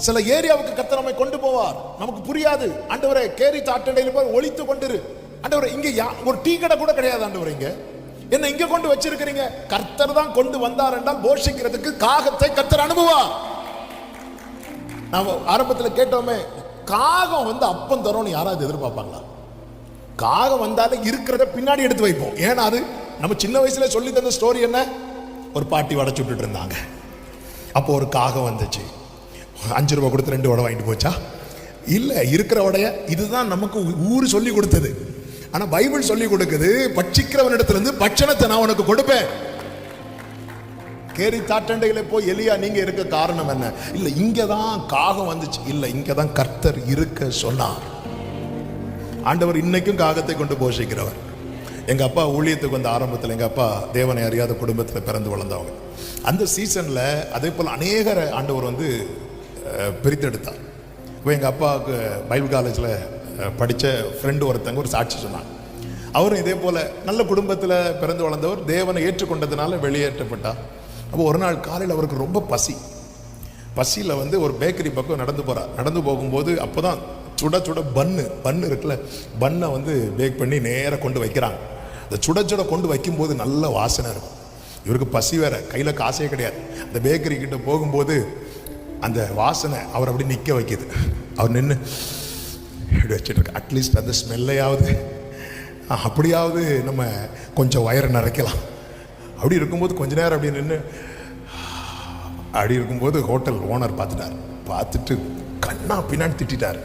சில ஏரியாவுக்கு கர்த்தர் நம்மை கொண்டு போவார், நமக்கு புரியாது. ஆண்டவரே கேரி தாட்டண்டையில் போய் ஒளித்து கொண்டிரு. ஆண்டவரே இங்க ஒரு டீ கடை கூட கிடையாது. ஆண்டவரே இங்க என்ன இங்க கொண்டு வச்சிருக்கிறீங்க? கர்த்தர் தான் கொண்டு வந்தார் என்றால் போஷிக்கிறதுக்கு காகத்தை கர்த்தர் அனுப்புவார். நாம ஆரம்பத்தில் கேட்டோமே, காகம் வந்து அப்பம் தரோன்னு யாராவது எதிர்பார்ப்பாங்களா? காகம் வந்தாலே இருக்கிறத பின்னாடி எடுத்து வைப்போம். ஏன்னா அது நம்ம சின்ன வயசுல சொல்லி தந்த ஸ்டோரி என்ன? ஒரு பாட்டி வடை சுட்டுட்டு இருந்தாங்க. அப்போ ஒரு காகம் வந்துச்சு. 5 ரூபாய் கொடுத்து 2 வடை வாங்கிட்டு போச்சா? இல்ல, இருக்கிற வடைய இதுதான் நமக்கு ஊர் சொல்லி கொடுத்தது. ஆனா பைபிள் சொல்லி கொடுக்குது, பட்சிக்கிறவனிடத்துல இருந்து பட்சணத்தை நான் உனக்கு கொடுப்பேன். கேரி தாட்டண்டையில போய் எலியா நீங்க இருக்க காரணம் என்ன? இல்ல இங்கதான் காகம் வந்துச்சு. இல்ல இங்கதான் கர்த்தர் இருக்க சொன்னார். ஆண்டவர் இன்னைக்கும் காகத்தை கொண்டு போஷிக்கிறவர். எங்க அப்பா ஊழியத்துக்கு வந்த ஆரம்பத்தில், எங்க அப்பா தேவனை அறியாத குடும்பத்தில் பிறந்து வளர்ந்தவங்க. அந்த சீசன்ல அதே போல அநேகரை ஆண்டவர் வந்து பிரித்தெடுத்தார். இப்போ எங்கள் அப்பாவுக்கு பைபிள் காலேஜில் படித்த ஃப்ரெண்டு ஒருத்தங்க ஒரு சாட்சி சொன்னாங்க. அவரும் இதே போல் நல்ல குடும்பத்தில் பிறந்து வளர்ந்தவர், தேவனை ஏற்றுக்கொண்டதுனால வெளியேற்றப்பட்டார். அப்போ ஒரு நாள் காலையில் அவருக்கு ரொம்ப பசியில் வந்து ஒரு பேக்கரி பக்கம் நடந்து போகிறார். நடந்து போகும்போது அப்போ தான் சுட சுட பன்னு இருக்குல்ல, பன்னை வந்து பேக் பண்ணி நேராக கொண்டு வைக்கிறாங்க. அந்த சுட கொண்டு வைக்கும்போது நல்ல வாசனை இருக்கும். இவருக்கு பசி வேற, கையில் காசே கிடையாது. அந்த பேக்கரி கிட்ட போகும்போது அந்த வாசனை அவர் அப்படி நிற்க வைக்கிது. அவர் நின்று இப்படி வச்சுட்டு இருக்கு, அட்லீஸ்ட் அந்த ஸ்மெல்லையாவது அப்படியாவது நம்ம கொஞ்சம் வயரை நிறைக்கலாம். அப்படி இருக்கும்போது கொஞ்ச நேரம் அப்படி நின்று அப்படி இருக்கும்போது ஹோட்டல் ஓனர் பார்த்துட்டார். பார்த்துட்டு கண்ணா பின்னாடி திட்டார்.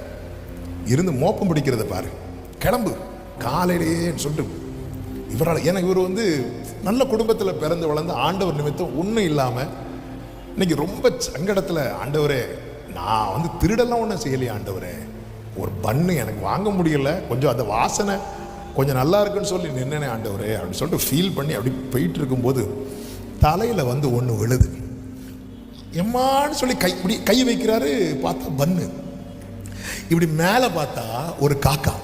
இருந்து மோப்பம் பிடிக்கிறத பாரு, கிளம்பு காலையிலேன்னு சொல்லிட்டு இவரால். ஏன்னா இவர் நல்ல குடும்பத்தில் பிறந்து வளர்ந்து ஆண்டவர் நிமித்தம் ஒன்றும் இல்லாமல் இன்னைக்கு ரொம்ப சங்கடத்தில், ஆண்டவரே நான் திருடெல்லாம் ஒன்றும் செய்யலையே ஆண்டவரே, ஒரு பண்ணு எனக்கு வாங்க முடியல, கொஞ்சம் அந்த வாசனை கொஞ்சம் நல்லா இருக்குன்னு சொல்லி நின்னனே ஆண்டவரே அப்படின்னு சொல்லிட்டு ஃபீல் பண்ணி அப்படி போயிட்டு இருக்கும்போது தலையில் ஒன்று விழுது. எம்மான்னு சொல்லி கை வைக்கிறாரு. பார்த்தா பண்ணு. இப்படி மேலே பார்த்தா ஒரு காக்கா.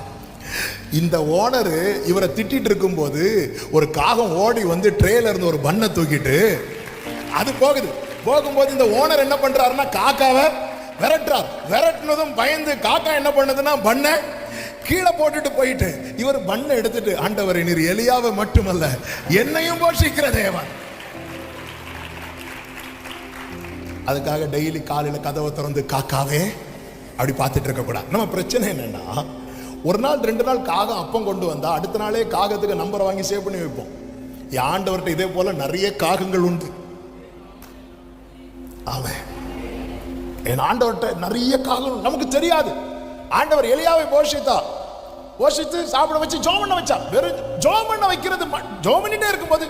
இந்த ஓனரு இவரை திட்டிட்டு இருக்கும்போது ஒரு காகம் ஓடி ட்ரேல இருந்து ஒரு பண்ணை தூக்கிட்டு அது போகும்போது இந்த ஓனர் என்ன பண்றாருன்னா காக்காவை விரட்டுறார். விரட்டுனதும் பயந்து காக்கா என்ன பண்ணுதுன்னா பண்ணை கீழே போட்டுட்டு போயிட்டு இவர் பண்ணை எடுத்துட்டு, ஆண்டவரே நீர் எலியாவை மட்டுமல்ல என்னையும் போஷிக்கிற தேவன். அதுக்காக டெய்லி காலையில கதவை திறந்து காக்காவே அப்படி பார்த்துட்டு இருக்க கூடாது. நம்ம பிரச்சனை என்னன்னா, ஒரு நாள் 2 நாள் காகம் அப்பம் கொண்டு வந்தா அடுத்த நாளே காகத்துக்கு நம்பரை வாங்கி சேவ் பண்ணி வைப்போம். ஆண்டவர்கிட்ட இதே போல நிறைய காகங்கள் உண்டு. அவன் என் ஆண்டவர்கிட்ட நிறைய காகம் நமக்கு தெரியாது. ஆண்டவர் எலியாவை போஷித்து சாப்பிட வச்சு ஜோம் பண்ண வச்சா. வெறும் ஜோம் பண்ண வைக்கிறது, ஜோம் பண்ணிட்டே இருக்கும்போது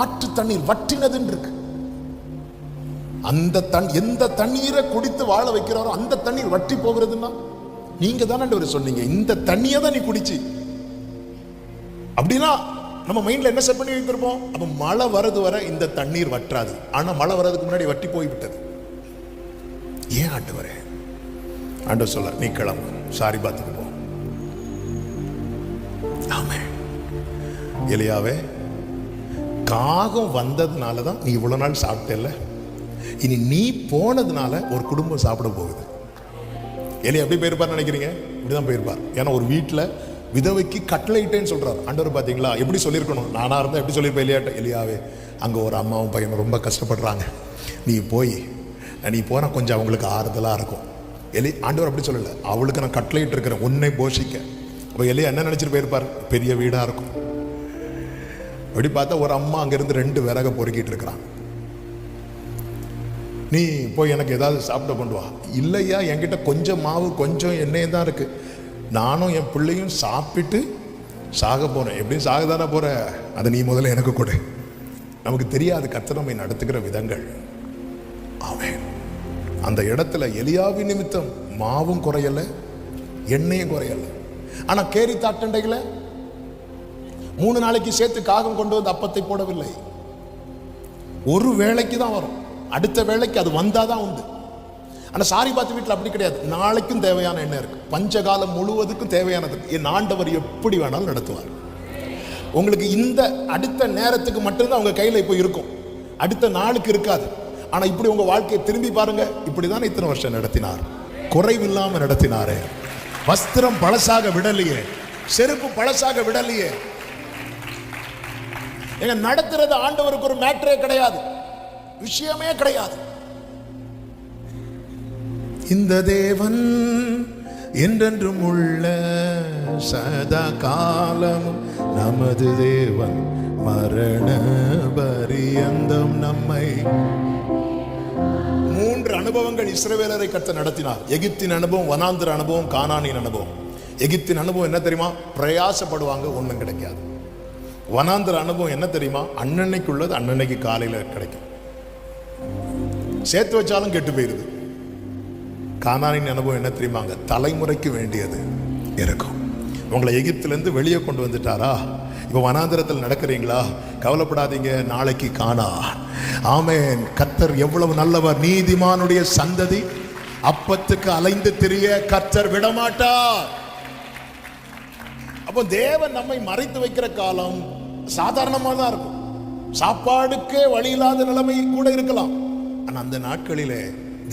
ஆற்று தண்ணீர் வற்றினதுன்னு இருக்கு. அந்த எந்த தண்ணீரை குடித்து வாழ வைக்கிறாரோ அந்த தண்ணீர் வற்றி போகிறதுன்னா நீங்க தானே சொன்னீங்க, இந்த தண்ணியை தான் நீ குடிச்சு. அப்படின்னா நம்ம மைண்ட்ல என்ன செட் பண்ணி வைத்திருப்போம்? அப்ப மழை வரது வர இந்த தண்ணீர் வற்றாது. ஆனா மழை வர்றதுக்கு முன்னாடி வற்றி போய்விட்டது. ஏன் ஆண்டவரே? ஆண்டவர் சொல்ல, நீ கிளம்பு, சாரி பார்த்துக்கு போ. ஆமே எலியாவே, காகம் வந்ததுனாலதான் நீ இவ்வளவு நாள் சாப்பிட்டல. இனி நீ போனதுனால ஒரு குடும்பம் சாப்பிட போகுது. எலியா எப்படி போயிருப்பார் நினைக்கிறீங்க? இப்படிதான் போயிருப்பார். ஏன்னா ஒரு வீட்டுல விதவைக்கு கட்டளையிட்டேன்னு சொல்றாரு ஆண்டவர். பாத்தீங்களா எப்படி சொல்லியிருக்கணும்? நானா இருந்தா எப்படி சொல்லியிருப்பேன்? எலியாவே, அங்க ஒரு அம்மாவும் பையனும் ரொம்ப கஷ்டப்படுறாங்க, நீ போனா கொஞ்சம் அவங்களுக்கு ஆறுதலா இருக்கும். ஆண்டவர் அப்படி சொல்லல, அவளுக்கு நான் கட்டளையிட்டு இருக்கிறேன் உன்னை போஷிக்க. அப்ப எலியா என்ன நினைச்சிட்டு போயிருப்பார்? பெரிய வீடா இருக்கும். அப்படி பார்த்தா ஒரு அம்மா அங்கிருந்து 2 விறக பொறுக்கிட்டு இருக்கிறான். நீ போய் எனக்கு ஏதாவது சாப்பிட கொண்டு வா. இல்லையா, என்கிட்ட கொஞ்சம் மாவு கொஞ்சம் எண்ணெய் தான் இருக்கு, நானும் என் பிள்ளையும் சாப்பிட்டு சாக போறேன். எப்படியும் சாக தானே போற, அதை நீ முதல்ல எனக்கு கொடு. நமக்கு தெரியாது கர்த்தர் நம்மை நடத்துகிற விதங்கள். ஆமென். அந்த இடத்துல எலியாவின் நிமித்தம் மாவும் குறையல, எண்ணெயும் குறையல. ஆனா கேரி தாட்டண்டைகளை 3 நாளைக்கு சேர்த்து காகம் கொண்டு வந்து அப்பத்தை போடவில்லை. ஒரு வேளைக்கு தான் வரும், அடுத்த வேளைக்கு அது வந்தாதான் உண்டு. ஆனா சாரிபாத் வீட்டில் அப்படி கிடையாது. நாளைக்கும் தேவையான எண்ணெய் இருக்கு, பஞ்சகாலம் முழுவதுக்கும் தேவையானது. என் ஆண்டவர் எப்படி வேணாலும் நடத்துவார். உங்களுக்கு இந்த அடுத்த நேரத்துக்கு மட்டும்தான் உங்க கையில இப்போ இருக்கும், அடுத்த நாளுக்கு இருக்காது. ஆனா இப்படி உங்க வாழ்க்கையை திரும்பி பாருங்க. இப்படிதான் இத்தனை வருஷம் நடத்தினார், குறைவில்லாம நடத்தினாரே. வஸ்திரம் பழசாக விடலையே, செருப்பு பழசாக விடலையே. எங்க நடத்துறது ஆண்டவருக்கு ஒரு மேட்டரே கிடையாது, விஷயமே கிடையாது. இந்த தேவன் என்றென்றும் உள்ள சதா காலமும் நமது தேவன், மரண பரியந்தம் நம்மை. 3 அனுபவங்கள் இஸ்ரவேலரை கர்த்தர் நடத்தினார். எகிப்தின் அனுபவம், வனாந்திர அனுபவம், கானானின் அனுபவம். எகிப்தின் அனுபவம் என்ன தெரியுமா? பிரயாசப்படுவாங்க, ஒண்ணும் கிடைக்காது. வனாந்திர அனுபவம் என்ன தெரியுமா? அன்னன்னைக்குள்ளது அன்னன்னைக்கு காலையில கிடைக்கும், சேர்த்து வச்சாலும் கெட்டு போயிருது. கானானின் அனுபவம் என்ன தெரியுமாங்க? தலைமுறைக்கு வேண்டியது இருக்கும். உங்களை எகிப்திலிருந்து வெளியே கொண்டு வந்துட்டாரா? இப்போ வனாந்திரத்தில் நடக்கிறீங்களா? கவலைப்படாதீங்க, நாளைக்கு காணா. ஆமென். கர்த்தர் எவ்வளவு நல்லவர். நீதிமானுடைய சந்ததி அப்பத்துக்கு அலைந்து திரிய கர்த்தர் விடமாட்டார். அப்போ தேவன் நம்மை மறைத்து வைக்கிற காலம் சாதாரணமாக தான் இருக்கும். சாப்பாடுக்கே வழி இல்லாத நிலைமை கூட இருக்கலாம். ஆனா அந்த நாட்களிலே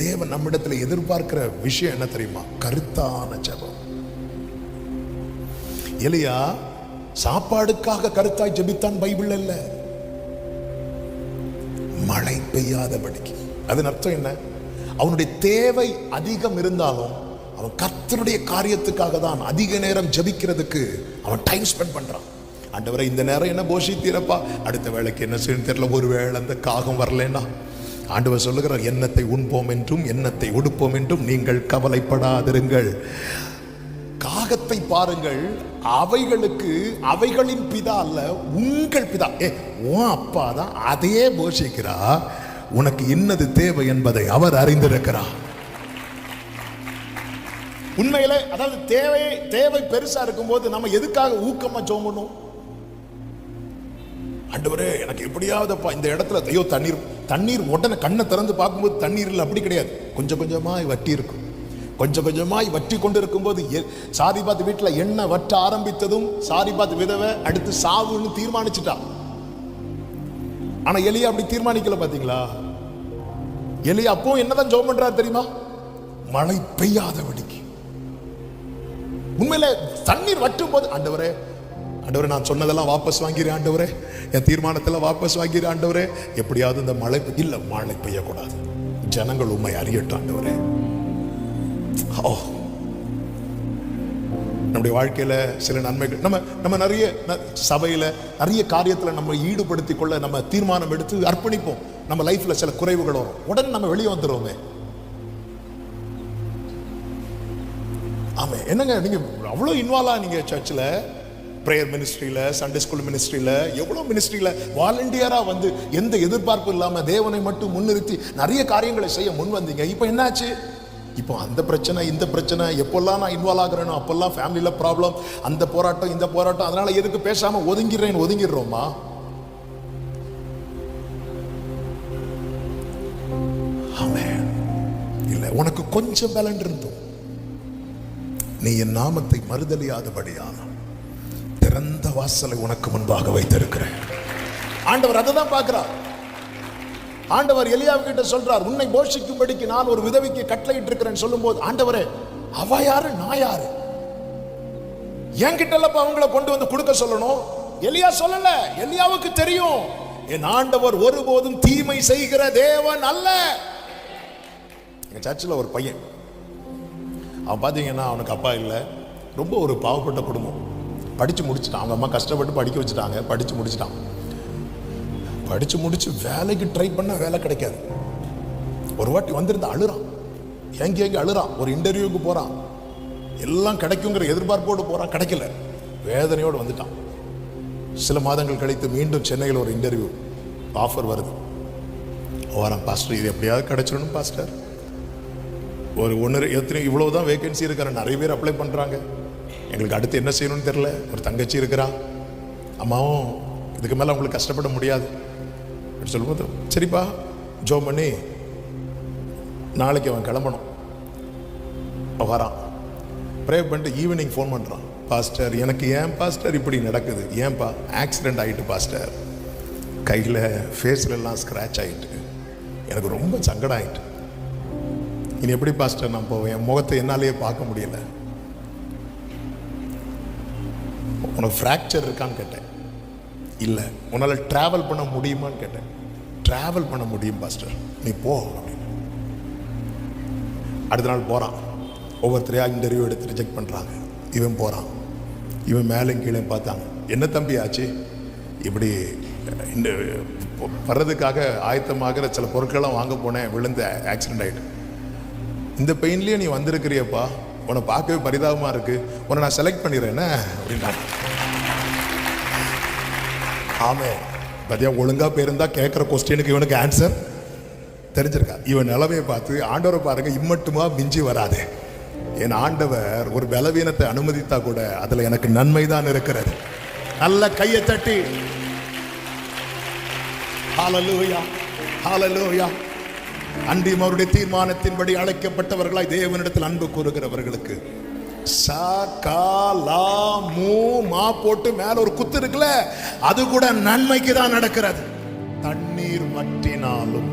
தேவன் நம்மிடத்தில் எதிர்பார்க்கிற விஷயம் என்ன தெரியுமா? கருத்தான ஜெபம். எலியா சாப்பாடுக்காக கருத்தாய் ஜெபித்தான், பைபிள் இல்ல. மழை பெய்யாதபடிக்கு. அதன் அர்த்தம் என்ன? அவனுடைய தேவை அதிகம் இருந்தாலும் அவன் கர்த்தருடைய காரியத்துக்காக தான் அதிக நேரம் ஜெபிக்கிறதுக்கு அவன் டைம் ஸ்பெண்ட் பண்றான். ஆண்டவரை இந்த நேரம் என்ன போஷித்தீரப்பா, அடுத்த வேளைக்கு என்ன செய்யணும் தெரியல, ஒரு வேளை அந்த காகம் வரலன்னா ஆண்டவர் சொல்லுகிறார், எண்ணத்தை உண்போம் என்றும் எண்ணத்தை உடுப்போம் என்றும் நீங்கள் கவலைப்படாதிருங்கள். காகத்தை பாருங்கள், அவைகளுக்கு அவைகளின் பிதா அல்ல, உங்கள் பிதா, உன் அப்பா தான் அதையே போஷிக்கிறா. உனக்கு என்னது தேவை என்பதை அவர் அறிந்திருக்கிறார். உண்மையிலே அதாவது தேவை பெருசா இருக்கும் போது நம்ம எதுக்காக ஊக்கமா ஜெபம் பண்ணுவோம்? ஆண்டவரே எனக்கு எப்படியாவதுப்பா இந்த இடத்துல ஐயோ தண்ணீர் உடனே கண்ணை திறந்து பார்க்கும்போது தண்ணீர் இல்லை, அப்படி கிடையாது. கொஞ்சம் கொஞ்சமாய் வட்டி இருக்கும். கொஞ்சம் கொஞ்சமாய் வட்டி கொண்டு இருக்கும்போது சாரிபாத் வீட்டில் எண்ணெய் வற்ற ஆரம்பித்ததும் சாரிபாத் விதவை அடுத்து சாவுன்னு தீர்மானிச்சுட்டா. ஆனா எலியா அப்படி தீர்மானிக்கல. பாத்தீங்களா, எலியா அப்போ என்னதான் ஜெபம் பண்றாரு தெரியுமா? மழை பெய்யாதபடிக்கு. உண்மையில தண்ணீர் வற்றும் போது ஆண்டவரே ஆண்டவரே நான் சொன்னதெல்லாம் வாபஸ் வாங்கிறேன், ஆண்டவரே என் தீர்மானத்தெல்லாம் வாபஸ் வாங்கிறேன், ஆண்டவரே எப்படியாவது இந்த மழை பெய்யக்கூடாது, ஜனங்கள் உண்மை அறியட்டும் ஆண்டவரே. நம்முடைய வாழ்க்கையில சில நன்மைகள் நம்ம நிறைய சபையில நிறைய காரியத்துல நம்ம ஈடுபடுத்திக் கொள்ள நம்ம தீர்மானம் எடுத்து அர்ப்பணிப்போம். நம்ம லைஃப்ல சில குறைவுகள் வரும், உடனே நம்ம வெளியே வந்துடுவோமே. ஆமா, என்னங்க நீங்க அவ்வளவு இன்வால்வா நீங்க சர்ச்சில் பிரேயர் மினிஸ்ட்ரியில, சண்டே ஸ்கூல் மினிஸ்ட்ரியில, எவ்வளவு மினிஸ்ட்ரியில வாலண்டியரா வந்து எந்த எதிர்பார்ப்பு இல்லாம தேவனை மட்டும் முன்னிறுத்தி நிறைய காரியங்களை செய்ய முன் வந்தீங்க. இப்போ என்னாச்சு? இப்போ அந்த பிரச்சனை இந்த பிரச்சனை, எப்பெல்லாம் நான் இன்வால்வ் ஆகிறேனோ அப்பெல்லாம் ஃபேமிலியில ப்ராப்ளம், அந்த போராட்டம் இந்த போராட்டம், அதனால எதுக்கு பேசாம ஒதுங்கிடுறோமா? இல்ல, உனக்கு கொஞ்சம் பலன் இருந்தோம், நீ என் நாமத்தை மறுதலியாதபடியான திறந்த வாசலை உனக்கு முன்பாக வைத்திருக்கிறேன். ஆண்டவர் அதை தான் பார்க்கிறார். ஆண்டவர் எலியாவுக்கிட்ட சொல்றார், உன்னை போஷிக்கும்படிக்கு நான் ஒரு விதவைக்கு கட்டளையிட்டு இருக்கிறேன் சொல்லும் போது, ஆண்டவரே அவ யாரு நான் யாரு? என்கிட்ட அவங்கள கொண்டு வந்து கொடுக்க சொல்லணும். எலியா சொல்லல, எலியாவுக்கு தெரியும் என் ஆண்டவர் ஒருபோதும் தீமை செய்கிற தேவன் அல்ல. எங்க சர்ச்சில் ஒரு பையன், அவன் பார்த்தீங்கன்னா அவனுக்கு அப்பா இல்லை, ரொம்ப ஒரு பாவப்பட்ட குடும்பம். படித்து முடிச்சுட்டான், அவங்க அம்மா கஷ்டப்பட்டு படிக்க வச்சுட்டாங்க, படித்து முடிச்சுட்டான். படித்து முடிச்சு வேலைக்கு ட்ரை பண்ண வேலை கிடைக்காது. ஒரு வாட்டி வந்திருந்தா அழுறான், எங்கே அழுறான். ஒரு இன்டர்வியூக்கு போகிறான், எல்லாம் கிடைக்குங்கிற எதிர்பார்ப்போடு போகிறான், கிடைக்கல, வேதனையோடு வந்துட்டான். சில மாதங்கள் கழித்து மீண்டும் சென்னையில் ஒரு இன்டர்வியூ ஆஃபர் வருது. வரான், பாஸ்டர் இது எப்படியாவது கிடைச்சிடணும் பாஸ்டர், ஒரு எத்தனை இவ்வளவுதான் வேகன்சி இருக்கிற, நிறைய பேர் அப்ளை பண்ணுறாங்க, எங்களுக்கு அடுத்து என்ன செய்யணும்னு தெரியல. ஒரு தங்கச்சி இருக்கிறா, அம்மாவும் இதுக்கு மேலே அவங்களுக்கு கஷ்டப்பட முடியாது சொல்லும்போது, சரிப்பா ஜோம் பண்ணி நாளைக்கு அவன் கிளம்பணும். வரான், ப்ரே பண்ணிட்டு ஈவினிங் ஃபோன் பண்ணுறான், பாஸ்டர் எனக்கு ஏன் பாஸ்டர் இப்படி நடக்குது, ஏன்பா? ஆக்சிடெண்ட் ஆகிட்டு பாஸ்டர், கையில் ஃபேஸ்லெல்லாம் ஸ்க்ராட்ச் ஆகிட்டு, எனக்கு ரொம்ப சங்கடம் ஆகிட்டு, இனி எப்படி பாஸ்டர் நான் போவேன், என் முகத்தை என்னாலேயே பார்க்க முடியல. உனக்கு ஃப்ராக்சர் இருக்கான்னு கேட்டேன், இல்லை. உன்னால் ட்ராவல் பண்ண முடியுமான்னு கேட்டேன், ட்ராவல் பண்ண முடியும் பாஸ்டர், நீ போ அப்படின்னு. அடுத்த நாள் போகிறான், ஒவ்வொருத்தரையா இன்டர்வியூ எடுத்து ரிஜெக்ட் பண்ணுறாங்க. இவன் போகிறான், இவன் மேலே கீழே பார்த்தாங்க, என்ன தம்பி ஆச்சு, இப்படி இந்த வர்றதுக்காக ஆயத்தமாகிற சில பொருட்கள்லாம் வாங்க போனேன், விழுந்து ஆக்சிடென்ட் ஆகிட்டு, இந்த பெயின்லேயே நீ வந்திருக்கிறியப்பா, உன்னை பார்க்கவே பரிதாபமாக இருக்கு, உன்னை நான் செலக்ட் பண்ணிடுறேன்னு அப்படின்றாங்க. ஆமே, பத்தியா ஒழுங்கா போயிருந்தா கேட்குற கொஸ்டினுக்கு இவனுக்கு ஆன்சர் தெரிஞ்சிருக்கா. இவன் நிலவையை பார்த்து ஆண்டவரை பாருங்க, இம்மட்டுமா மிஞ்சி வராது, என் ஆண்டவர் ஒரு பலவீனத்தை அனுமதித்தா கூட அதுல எனக்கு நன்மை தான் இருக்கிறது. நல்ல கையை தட்டி ஹல்லேலூயா, ஹல்லேலூயா. அன்றியும் அவருடைய தீர்மானத்தின்படி அழைக்கப்பட்டவர்களாய் தேவனிடத்தில் அன்பு கூறுகிறவர்களுக்கு போட்டு மேல ஒரு குத்து இருக்குல்ல, அது கூட நன்மைக்கு தான் நடக்கிறது. தண்ணீர் மற்றினாலும்,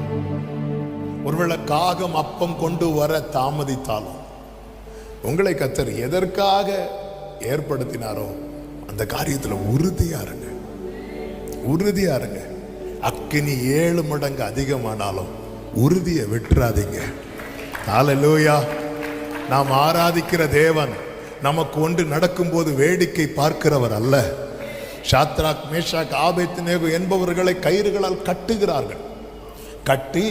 ஒருவேளை காகம் அப்பம் கொண்டு வர தாமதித்தாலும், உங்களை கர்த்தர் எதற்காக ஏற்படுத்தினாரோ அந்த காரியத்துல உறுதியா இருங்க, உறுதியா இருங்க. அக்கினி 7 மடங்கு அதிகமானாலும் உறுதியை விட்டுறாதீங்க. ஹல்லேலூயா. நாம் ஆராதிக்கிற தேவன் நமக்கு ஒன்று நடக்கும்போது வேடிக்கை பார்க்கிறவர் அல்ல. ஷாத்ராக், மேஷாக், ஆபேத்நேகோ என்பவர்களை கயிறுகளால் கட்டுகிறார்கள். கட்டி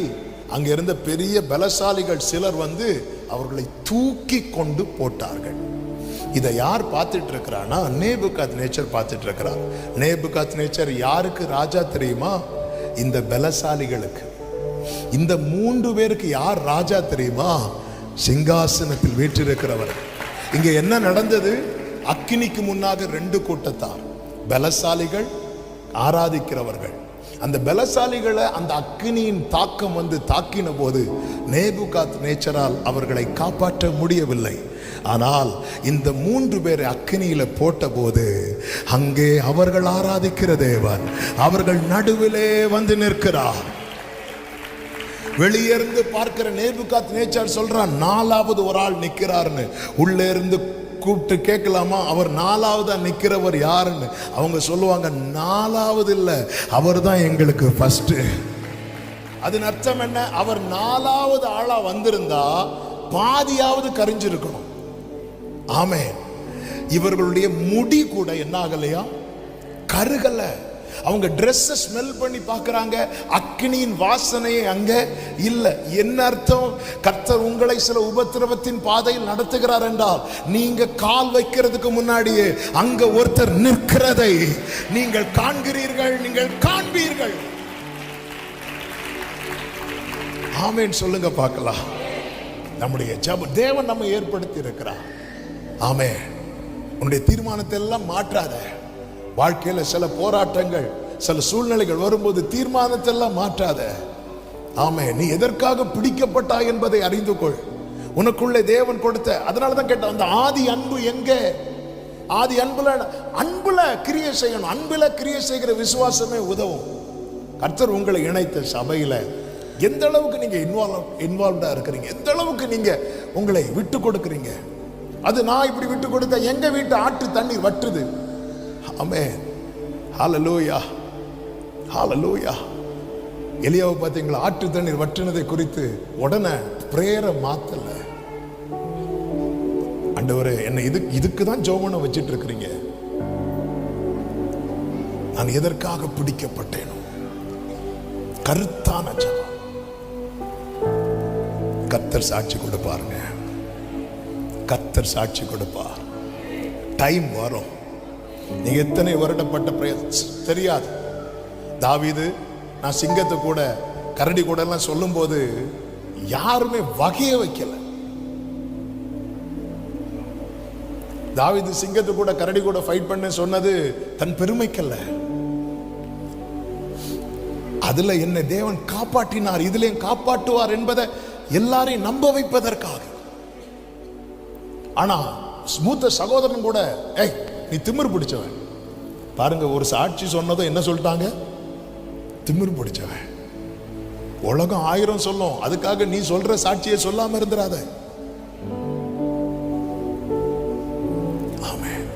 அங்க இருந்த பெரிய பலசாலிகள் சிலர் வந்து அவர்களை தூக்கி கொண்டு போட்டார்கள். இதை யார் பார்த்துட்டு இருக்கிறான்னா, நேபுகாத்நேச்சர் பார்த்துட்டு இருக்கிறார். நேபுகாத்நேச்சர் யாருக்கு ராஜா தெரியுமா? இந்த பலசாலிகளுக்கு. இந்த 3 பேருக்கு யார் ராஜா தெரியுமா? சிங்காசனத்தில் வீற்றிருக்கிறவர். இங்க என்ன நடந்தது? அக்கினிக்கு முன்னாக 2 கூட்டத்தார், பலசாலிகள், ஆராதிக்கிறவர்கள். அந்த பலசாலிகளை அந்த அக்கினியின் தாக்கம் வந்து தாக்கின போது நேபுகாத்நேச்சரால் அவர்களை காப்பாற்ற முடியவில்லை. ஆனால் இந்த 3 பேரை அக்கினியில போட்ட போது அங்கே அவர்கள் ஆராதிக்கிற தேவன் அவர்கள் நடுவிலே வந்து நிற்கிறார். வெளியே இருந்து பார்க்கிற நேபுகாத்நேச்சர் சொல்றான், 4வது ஒரு ஆள் நிற்கிறார்னு. உள்ளே இருந்து கூப்பிட்டு கேட்கலாமா, அவர் 4வதா நிற்கிறவர் யாருன்னு? அவங்க சொல்லுவாங்க, 4வது இல்லை, அவர் தான் எங்களுக்கு ஃபர்ஸ்ட். அதன் அர்த்தம் என்ன? அவர் 4வது ஆளா வந்திருந்தா பாதியாவது கரிஞ்சிருக்கணும். ஆமென். இவர்களுடைய முடி கூட என்ன ஆகலையா? கருகல. அவங்க ட்ரெஸ்ஸை ஸ்மெல் பண்ணி பார்க்கறாங்க, அக்கினியின் வாசனையே அங்க இல்ல. என்ன அர்த்தம்? கர்த்தர் உங்களை சில உபத்திரவத்தின் பாதையில் நடத்துகிறார் என்றால் நீங்க கால் வைக்கிறதுக்கு முன்னாடியே அங்க ஒருத்தர் நிற்கிறதை நீங்கள் காண்கிறீர்கள், நீங்கள் காண்பீர்கள். ஆமென் சொல்லுங்க பார்க்கலாம். நம்முடைய ஜெபம் தேவன் நம்ம ஏற்படுத்தி இருக்கிறார். ஆமென். உன்னுடைய தீர்மானத்தை எல்லாம் மாற்றாத. வாழ்க்கையில சில போராட்டங்கள், சில சூழ்நிலைகள் வரும்போது தீர்மானத்தை எல்லாம் மாற்றாத. ஆமென். நீ எதற்காக பிடிக்கப்பட்டாய் என்பதை அறிந்து கொள். உனக்குள்ளே தேவன் கொடுத்த, அதனாலதான் கேட்ட, அந்த ஆதி அன்பு எங்க? ஆதி அன்புல கிரியை செய்யணும். அன்புல கிரியை செய்கிற விசுவாசமே உதவும். கர்த்தர் உங்களை இணைத்த சபையில எந்த அளவுக்கு நீங்க இன்வால்வ்டா இருக்கிறீங்க, எந்த அளவுக்கு நீங்க உங்களை விட்டு கொடுக்கிறீங்க. அது நான் இப்படி விட்டு கொடுத்த எங்க வீட்டு ஆற்று தண்ணீர் வற்றுது. ஆமென். ஹல்லேலூயா, ஹல்லேலூயா. எலியாவை பார்த்தீங்களா? ஆற்று தண்ணீர் வற்றினதை குறித்து உடனே பிரேயரை மாத்தல. ஆண்டவரே, என்ன இதுக்கு தான் ஜெபம் வச்சிட்டு இருக்கிறீங்க? நான் எதற்காக பிடிக்கப்பட்டேனோ? கருத்தான ஜெபம். கர்த்தர் சாட்சி கொடுப்பாருங்க. கர்த்தர் சாட்சி கொடுப்பார். டைம் வரும். நீங்க எத்தனை வருடப்பட்ட தெரியாது. தாவீது, நான் சிங்கத்தை கூட கரடி கூட எல்லாம் சொல்லும் போது யாருமே வகைய வைக்கல. தாவீது சிங்கத்தை கூட கரடி கூட ஃபைட் பண்ண சொன்னது தன் பெருமைக்கல்ல. அதுல என்ன தேவன் காப்பாற்றினார், இதுலயும் காப்பாற்றுவார் என்பதை எல்லாரையும் நம்ப வைப்பதற்காக. ஆனா மூத்த சகோதரன் கூட, ஏய் நீ திமிர் பிடிச்சவன். பாருங்க, ஒரு சாட்சி சொன்னதும் என்ன சொல்லிட்டாங்க? திமிர் பிடிச்சவன். உலகம் 1000 சொல்லும், அதுக்காக நீ சொல்ற சாட்சியை சொல்லாம இருந்துராத. ஆமென்.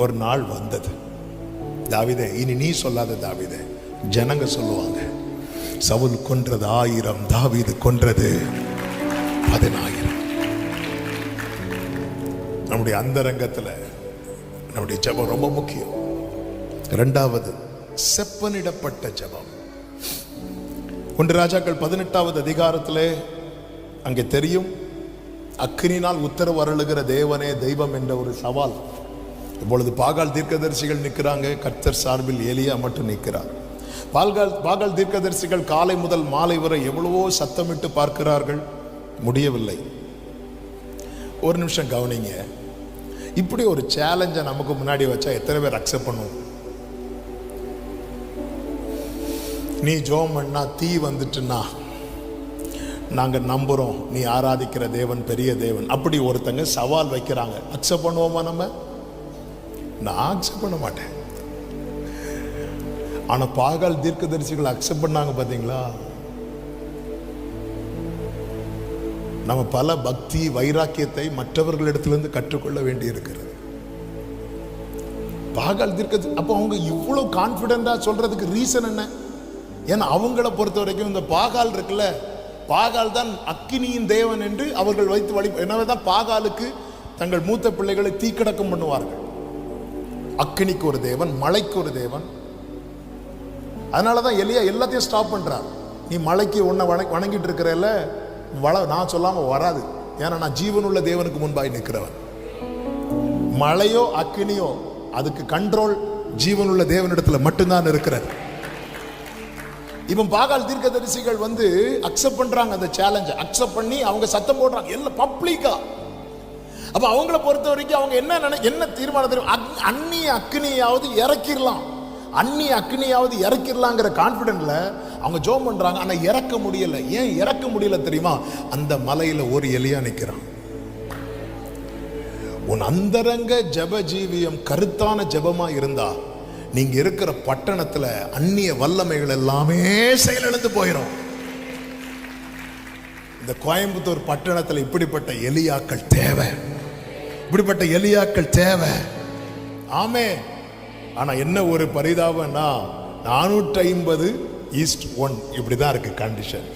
ஒரு நாள் வந்தது, தாவீதே, இனி நீ சொல்லாத தாவீதே, ஜனங்க சொல்லுவாங்க, சவுல் கொன்றது 1000, தாவீது கொன்றது 10,000. நம்முடைய அந்தரங்கத்துல நம்முடைய ஜெபம் ரொம்ப முக்கியம். 2வது, செப்பனிடப்பட்ட ஜெபம். 1 ராஜாக்கள் 18வது அதிகாரத்திலே அங்கே தெரியும், அக்கினினால் உத்தரவு அருளுகிற தேவனே தெய்வம் என்ற ஒரு சவால். இப்பொழுது பாகால் தீர்க்கதரிசிகள் நிற்கிறாங்க, கர்த்தர் சார்பில் எலியா மட்டும் நிற்கிறார். பாகால் தீர்க்கதரிசிகள் காலை முதல் மாலை வரை எவ்வளவோ சத்தமிட்டு பார்க்கிறார்கள், முடியவில்லை. ஒரு நிமிஷம் கவனிங்க. இப்படி ஒரு சேலஞ்சை நமக்கு முன்னாடி வச்சா எத்தனை பேர் அக்செப்ட் பண்ணுவோம்? நீ ஜோம் பண்ணா தீ வந்துட்டுன்னா நாங்க நம்புறோம் நீ ஆராதிக்கிற தேவன் பெரிய தேவன். அப்படி ஒருத்தங்க சவால் வைக்கிறாங்க, அக்செப்ட் பண்ணுவோமா? நான் அக்செப்ட் பண்ண மாட்டேன். ஆனா பாகால் தீர்க்கதரிசிகள் அக்செப்ட் பண்ணாங்க. பாத்தீங்களா? நம்ம பல பக்தி வைராக்கியத்தை மற்றவர்களிடத்திலிருந்து கற்றுக்கொள்ள வேண்டி இருக்கிறது. பாகால் தீர்க்க, அப்போ அவங்க இவ்வளவு கான்பிடண்டா சொல்றதுக்கு ரீசன் என்ன? ஏன்னா அவங்கள பொறுத்த வரைக்கும் இந்த பாகால் இருக்குல்ல, பாகால் தான் அக்கினியின் தேவன் என்று அவர்கள் வைத்து வழி. எனவேதான் பாகாலுக்கு தங்கள் மூத்த பிள்ளைகளை தீக்கடக்கம் பண்ணுவார்கள். அக்கினிக்கு ஒரு தேவன், மழைக்கு ஒரு தேவன். அதனாலதான் எலியா எல்லாத்தையும் ஸ்டாப் பண்றார். நீ மழைக்கு ஒன்ன வணங்கிட்டு இருக்கிறல்ல, நான் சொல்லாம வராது. ஏன்னா நான் ஜீவனுள்ள தேவனுக்கு முன்பாய் நிற்கிறவன். மழையோ அக்கினியோ அதுக்கு கண்ட்ரோல் ஜீவனுள்ள தேவனிடத்துல மட்டும்தான் இருக்கிறது. இவன் பாகால் தீர்க்கதரிசிகள் வந்து அக்செப்ட் பண்றாங்க, அந்த சேலஞ்சை அக்செப்ட் பண்ணி அவங்க சத்தம் போடுறாங்க எல்லாம் பப்ளிக்கா. அப்ப அவங்கள பொறுத்த வரைக்கும் அவங்க என்ன தீர்மானம் தெரியும், அந்நிய அக்னியாவது இறக்கிடலாம், அந்நிய அக்னியாவது இறக்கிடலாங்கிற கான்பிடன்ட்ல அவங்க ஜோம் பண்றாங்க. ஆனா இறக்க முடியல. ஏன் இறக்க முடியல தெரியுமா? அந்த மலையில ஒரு எலியா நிக்கிறான். உன் அந்தரங்க ஜப ஜீவியம் கருத்தான ஜபமா இருந்தா நீங்க இருக்கிற பட்டணத்துல அந்நிய வல்லமைகள் எல்லாமே செயலிழந்து போயிடும். இந்த கோயம்புத்தூர் பட்டணத்துல இப்படிப்பட்ட எலியாக்கள் தேவை, இப்படிப்பட்ட எலியாக்கள் தேவை. ஆமே. ஆனா என்ன ஒரு பரிதாபம்னா 450 ஈஸ்ட் 1 இப்படிதான் இருக்கு கண்டிஷன்.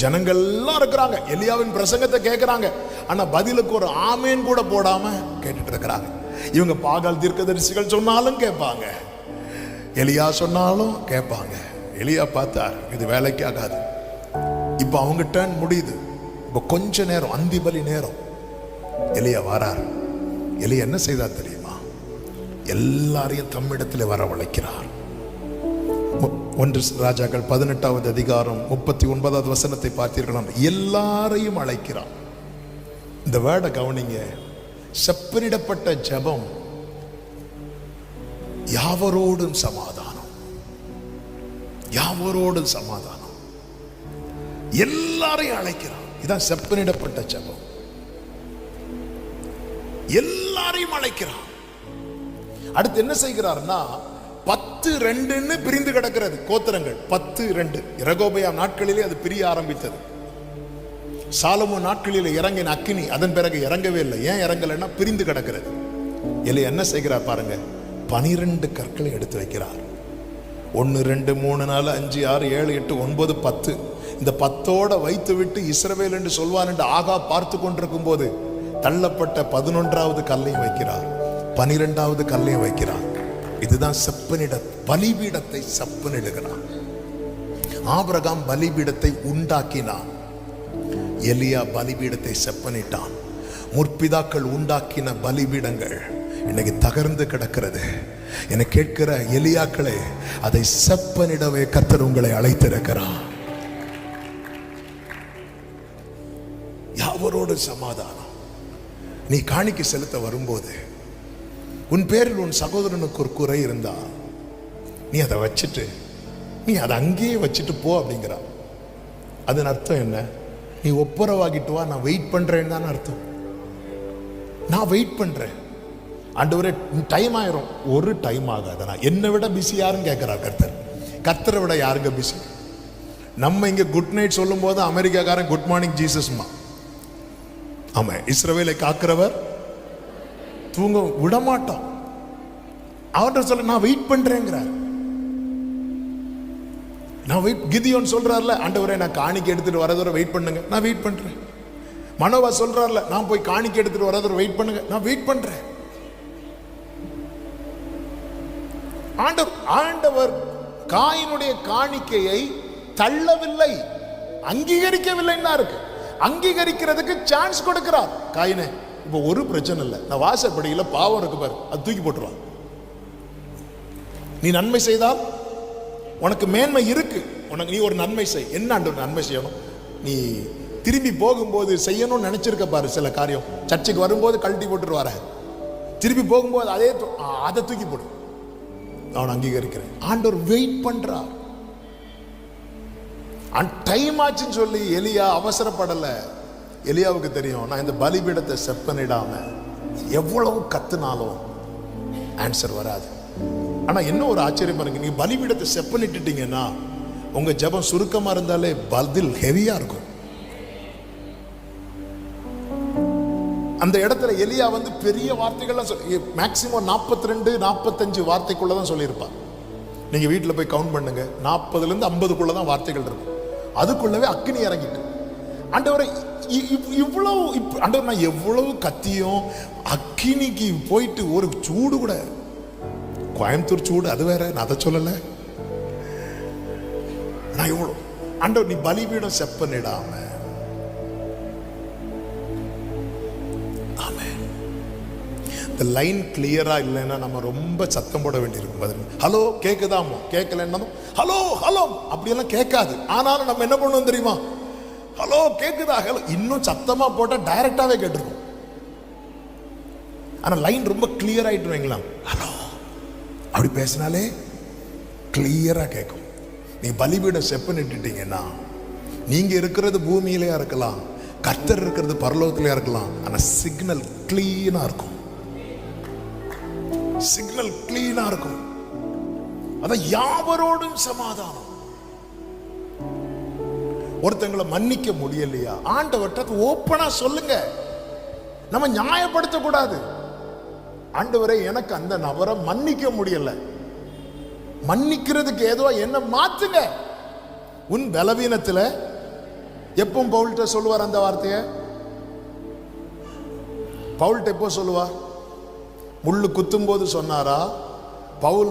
ஜனங்கள் எல்லாம் இருக்கிறாங்க, எலியாவின் பிரசங்கத்தை கேட்கிறாங்க. ஆனா பதிலுக்கு ஒரு ஆமேன் கூட போடாம கேட்டுட்டு இருக்கிறாங்க. இவங்க பாகால் தீர்க்கதரிசிகள் சொன்னாலும் கேட்பாங்க, எலியா சொன்னாலும் கேட்பாங்க. எலியா பார்த்தார், இது வேலைக்கு ஆகாது. இப்ப அவங்க டர்ன் முடியுது. இப்ப கொஞ்ச நேரம், அந்தி பலி நேரம், எலியா வரார். எலியா என்ன செய்தார் தெரியுமா? எல்லாரையும் தம்மிடத்தில் வரவழைக்கிறார். 1 ராஜாக்கள் 18வது அதிகாரம் 39வது வசனத்தை பார்த்தீர்களாம். எல்லாரையும் அழைக்கிறார். இந்த வேர்டை கவனிங்க. செப்பனிடப்பட்ட ஜெபம் யாவரோடும் சமாதானம், யாவரோடும் சமாதானம். எல்லாரையும் அழைக்கிறார். இதான் செப்பனிடப்பட்ட ஜெபம். எல்லாரையும் அழைக்கிறார். அடுத்து என்ன செய்கிறார்னா 10-2 பிரிந்து கிடக்கிறது கோத்திரங்கள். 10-2 ரெகோபெயாம் நாட்களிலே அது பிரிய ஆரம்பித்தது. சாலமோன் நாட்களிலே இறங்கின அக்கினி அதன் பிறகு இறங்கவே இல்லை. ஏன் இறங்கலைன்னா பிரிந்து கிடக்கிறது. எலியா என்ன செய்கிறார் பாருங்க, 12 கற்களை எடுத்து வைக்கிறார். 1 2 3 4 5 6 7 8 9 10. இந்த 10ஓட வைத்து விட்டு இஸ்ரவேல் என்று சொல்வான் என்று ஆகா பார்த்து கொண்டிருக்கும் போது தள்ளப்பட்ட 11வது கல்லையும் வைக்கிறார், 12வது கல்லையும் வைக்கிறார். இதுதான் செப்பனிட, பலிபீடத்தை செப்பனிடுகிறான். ஆபிரகாம் பலிபீடத்தை உண்டாக்கினான், எலியா பலிபீடத்தை செப்பனிட்டான். முற்பிதாக்கள் உண்டாக்கின பலிபீடங்கள் இன்னைக்கு தகர்ந்து கிடக்கிறது. என கேட்கிற எலியாக்களே, அதை செப்பனிடவே கர்த்தர் உங்களை அழைத்திருக்கிறார். யாவரோடு சமாதானம். நீ காணிக்கை செலுத்த வரும்போது உன் பேரில் உன் சகோதரனுக்கு ஒரு குறை இருந்தா நீ அதை வச்சுட்டு, நீ அதை அங்கேயே வச்சுட்டு போ அப்படிங்கிறா. அதன் அர்த்தம் என்ன? நீ ஒப்புரவாகிட்டு வா, நான் வெயிட் பண்றேன்னு தான் அர்த்தம். நான் வெயிட் பண்றேன். ஆண்டவரே டைம் ஆயிரும். ஒரு டைம் ஆகாது. நான் என்னை விட பிஸி யாருன்னு கேட்கிறார் கர்த்தர். கர்த்தரை விட யாருங்க பிஸி? நம்ம இங்க குட் நைட் சொல்லும் போது அமெரிக்காக்காரன் குட் மார்னிங் ஜீசஸ்மா. ஆமா, இஸ்ரவேலை காக்கிறவர் தூங்க விட மாட்டான். அவர்கிட்ட சொல்ல நான் வெயிட் பண்றேங்கிறார். நான் வெயிட். கிதியோன் சொல்றாருல, ஆண்டவரே நான் காணிக்கை எடுத்துட்டு வரதோட வெயிட் பண்ணுங்க, நான் வெயிட் பண்றேன். மனோவா சொல்றாருல, நான் போய் காணிக்கை எடுத்துட்டு வரதோட வெயிட் பண்ணுங்க, நான் வெயிட் பண்றேன். ஆண்டவர் காயினுடைய காணிக்கையை தள்ளவில்லை, அங்கீகரிக்கவில்லைன்னா இருக்கு. அங்கீகரிக்கிறதுக்கு சான்ஸ் கொடுக்கிறார். காயினே இப்ப ஒரு பிரச்சனை இல்லை, நான் வாசற்படியில பாவம் இருக்கு பாரு, அது தூக்கி போட்டுருவான். நீ நன்மை செய்தால் உனக்கு மேன்மை இருக்கு. உனக்கு நீ ஒரு நன்மை செய். என்ன ஆண்டவர் நன்மை செய்யணும்? நீ திரும்பி போகும்போது செய்யணும்னு நினைச்சிருக்க பாரு சில காரியம். சர்ச்சுக்கு வரும்போது கழட்டி போட்டுட்டு வர, திரும்பி போகும்போது அதை தூக்கி போடு. அவன் அங்கீகரிக்கிறேன். ஆண்டவர் வெயிட் பண்றார். டைம் ஆச்சுன்னு சொல்லி எலியா அவசரப்படல. எலியாவுக்கு தெரியும், நான் இந்த பலிபீடத்தை செப்பனிடாம எவ்வளவு கத்துனாலும் ஆன்சர் வராது. ஆனா என்ன ஒரு ஆச்சரியம் பாருங்க, நீங்க பலிபீடத்தை செப்பனிட்டுட்டீங்கன்னா உங்க ஜெபம் சுருக்கமா இருந்தாலே பதில் ஹெவியா இருக்கும். அந்த இடத்துல எலியா வந்து பெரிய வார்த்தைகள்லாம் மேக்சிமம் 42-45 வார்த்தைக்குள்ளதான் சொல்லியிருப்பார். நீங்க வீட்டில் போய் கவுண்ட் பண்ணுங்க, 40லேருந்து 50க்குள்ளதான் வார்த்தைகள் இருக்கும். அதுக்குள்ளவே அக்கினி இறங்கிட்டு. ஆண்டவரை இவ்வளவு ஆண்டவர், நான் எவ்வளவு கத்தியும் அக்கினிக்கு போயிட்டு ஒரு சூடு கூட, கோயம்புத்தூர் சூடு அது வேற, நான் அதை சொல்லலை. நான் எவ்வளவு ஆண்டவர், நீ பலிபீடம் செப்பனிடாம. இந்த லைன் கிளியரா இல்லைன்னா நம்ம ரொம்ப சத்தம் போட வேண்டியிருக்கும். பதில் ஹலோ கேக்குதாமோ, கேட்கலன்னா ஹலோ ஹலோ அப்படியெல்லாம் கேட்காது. ஆனாலும் நம்ம என்ன பண்ணுவோம் தெரியுமா, ஹலோ கேக்குதா, ஹலோ இன்னும் சத்தமா போட்டா டைரக்டாவே கேட்டுருக்கும். ஆனா லைன் ரொம்ப கிளியர் ஆயிட்டு வைங்களா, ஹலோ அப்படி பேசினாலே கிளியரா கேட்கும். நீ பலிபீடம் செப்பனிட்டுட்டீங்கன்னா, நீங்க இருக்கிறது பூமியிலேயா இருக்கலாம், கர்த்தர் இருக்கிறது பரலோகத்திலேயா இருக்கலாம், ஆனா சிக்னல் கிளீனா இருக்கும். சிக்னல் கிளீனா இருக்கும். அதான் யாவரோடும் சமாதானம். ஒருத்தங்களை மன்னிக்க முடியலையா, ஆண்டவர்கிட்ட ஓப்பனா சொல்லுங்க. நம்ம நியாயப்படுத்த கூடாது. ஆண்டவரே, எனக்கு அந்த நபரை மன்னிக்க முடியல, மன்னிக்கிறதுக்கு ஏதோ என்ன மாத்துங்க. உன் பலவீனத்துல எப்பவும் பவுல்கிட்ட சொல்லுவார் அந்த வார்த்தைய. பவுல்கிட்ட எப்போ சொல்லுவார்? முள்ளு குத்தும் போது சொன்னாரா? பவுல்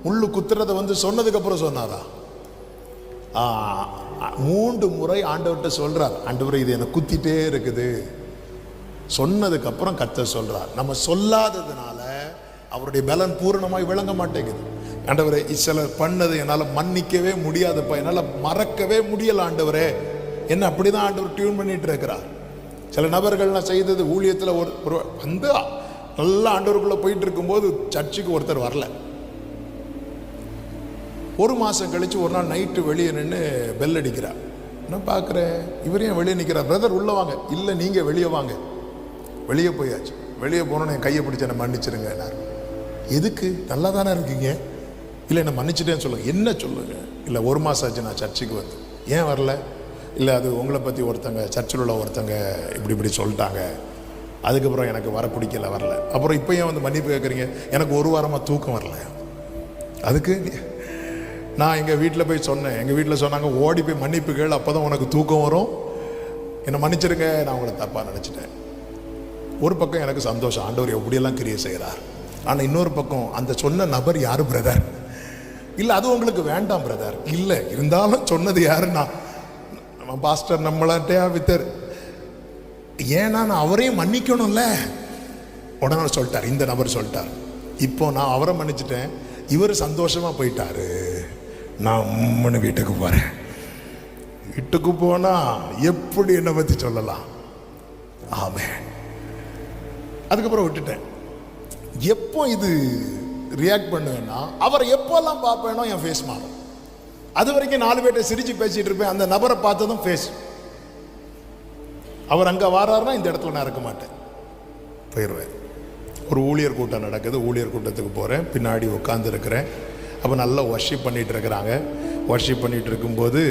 முள்ளு குத்துறத சொன்னதுக்கு அப்புறம் சொன்னாரா? 3 முறை ஆண்டவர்கிட்ட சொல்றார், ஆண்டவரே இது என்ன குத்திட்டே இருக்குது. சொன்னதுக்கு அப்புறம் கர்த்தர் சொல்றார். நம்ம சொல்லாததுனால அவருடைய பலன் பூரணமாய் விளங்க மாட்டேங்குது. ஆண்டவரே, சிலர் பண்ணது என்னால மன்னிக்கவே முடியாதுப்பா, என்னால மறக்கவே முடியல ஆண்டவரே, என்ன அப்படிதான் ஆண்டவர் டியூன் பண்ணிட்டு இருக்கிறார். சில நபர்கள் நான் செய்தது ஊழியத்தில் ஒரு நல்லா ஆண்டவருக்குள்ள போயிட்டு இருக்கும்போது சர்ச்சுக்கு ஒருத்தர் வரல. 1 மாசம் கழிச்சு ஒரு நாள் நைட்டு வெளியே நின்று பெல் அடிக்கிறார். நான் பார்க்குறேன், இவரையும் வெளியே நிற்கிறார். பிரதர் உள்ள வாங்க. இல்லை, நீங்கள் வெளியே வாங்க. வெளியே போயாச்சு. வெளியே போனோன்னு என் கையை பிடிச்ச என்ன மன்னிச்சிருங்க. எதுக்கு? நல்லா தானே இருக்கீங்க. இல்லை என்ன மன்னிச்சிட்டேன்னு சொல்லுங்க. என்ன சொல்லுங்க? இல்லை 1 மாதம் ஆச்சு நான் சர்ச்சுக்கு வந்து. ஏன் வரல? இல்லை அது உங்களை பற்றி ஒருத்தங்க சர்ச்சில் உள்ள ஒருத்தங்க இப்படி சொல்லிட்டாங்க, அதுக்கப்புறம் எனக்கு வர பிடிக்கல, வரல. அப்புறம் இப்போ ஏன் மன்னிப்பு கேட்குறீங்க? எனக்கு 1 வாரமாக தூக்கம் வரல. அதுக்கு நான் எங்கள் வீட்டில் போய் சொன்னேன். எங்கள் வீட்டில் சொன்னாங்க, ஓடி போய் மன்னிப்பு கேள், அப்போ தான் உனக்கு தூக்கம் வரும், என்னை மன்னிச்சிருங்க, நான் உங்களை தப்பாக நினச்சிட்டேன். ஒரு பக்கம் எனக்கு சந்தோஷம், ஆண்டவர் எப்படியெல்லாம் கிரியை செய்கிறார். ஆனால் இன்னொரு பக்கம், அந்த சொன்ன நபர் யார் பிரதர்? இல்லை அது உங்களுக்கு வேண்டாம் பிரதர். இல்லை இருந்தாலும் சொன்னது யாருன்னா நம்ம பாஸ்டர் நம்மளாட்டையா வித்தர். ஏன்னா நான் அவரையும் மன்னிக்கணும்ல. உடனே சொல்லிட்டார், இந்த நபர் சொல்லிட்டார், இப்போ நான் அவரை மன்னிச்சிட்டேன், இவர் சந்தோஷமா போயிட்டாரு, நான் உம்மனு வீட்டுக்கு போறேன். வீட்டுக்கு போனா எப்படி என்னை பத்தி சொல்லலாம்? ஆமென். அதுக்கப்புறம் விட்டுட்டேன். எப்போ இது ரியாக்ட் பண்ணுவேன்னா, அவரை எப்போல்லாம் பார்ப்பேனோ என் ஃபேஸ் மாறும். அது வரைக்கும் 4 பேர்ட்ட சிரிச்சு பேசிட்டு இருப்பேன். அந்த நபரை பார்த்ததும் ஃபேஸ், அவர் அங்கே வாராருன்னா இந்த இடத்துல நான் இருக்க மாட்டேன், போயிடுவேன். ஒரு ஊழியர் கூட்டம் நடக்குது, ஊழியர் கூட்டத்துக்கு போகிறேன், பின்னாடி உட்காந்துருக்கிறேன். அப்போ நல்லா வர்ஷிப் பண்ணிகிட்டு இருக்கிறாங்க. வர்ஷிப் பண்ணிகிட்டு இருக்கும்போது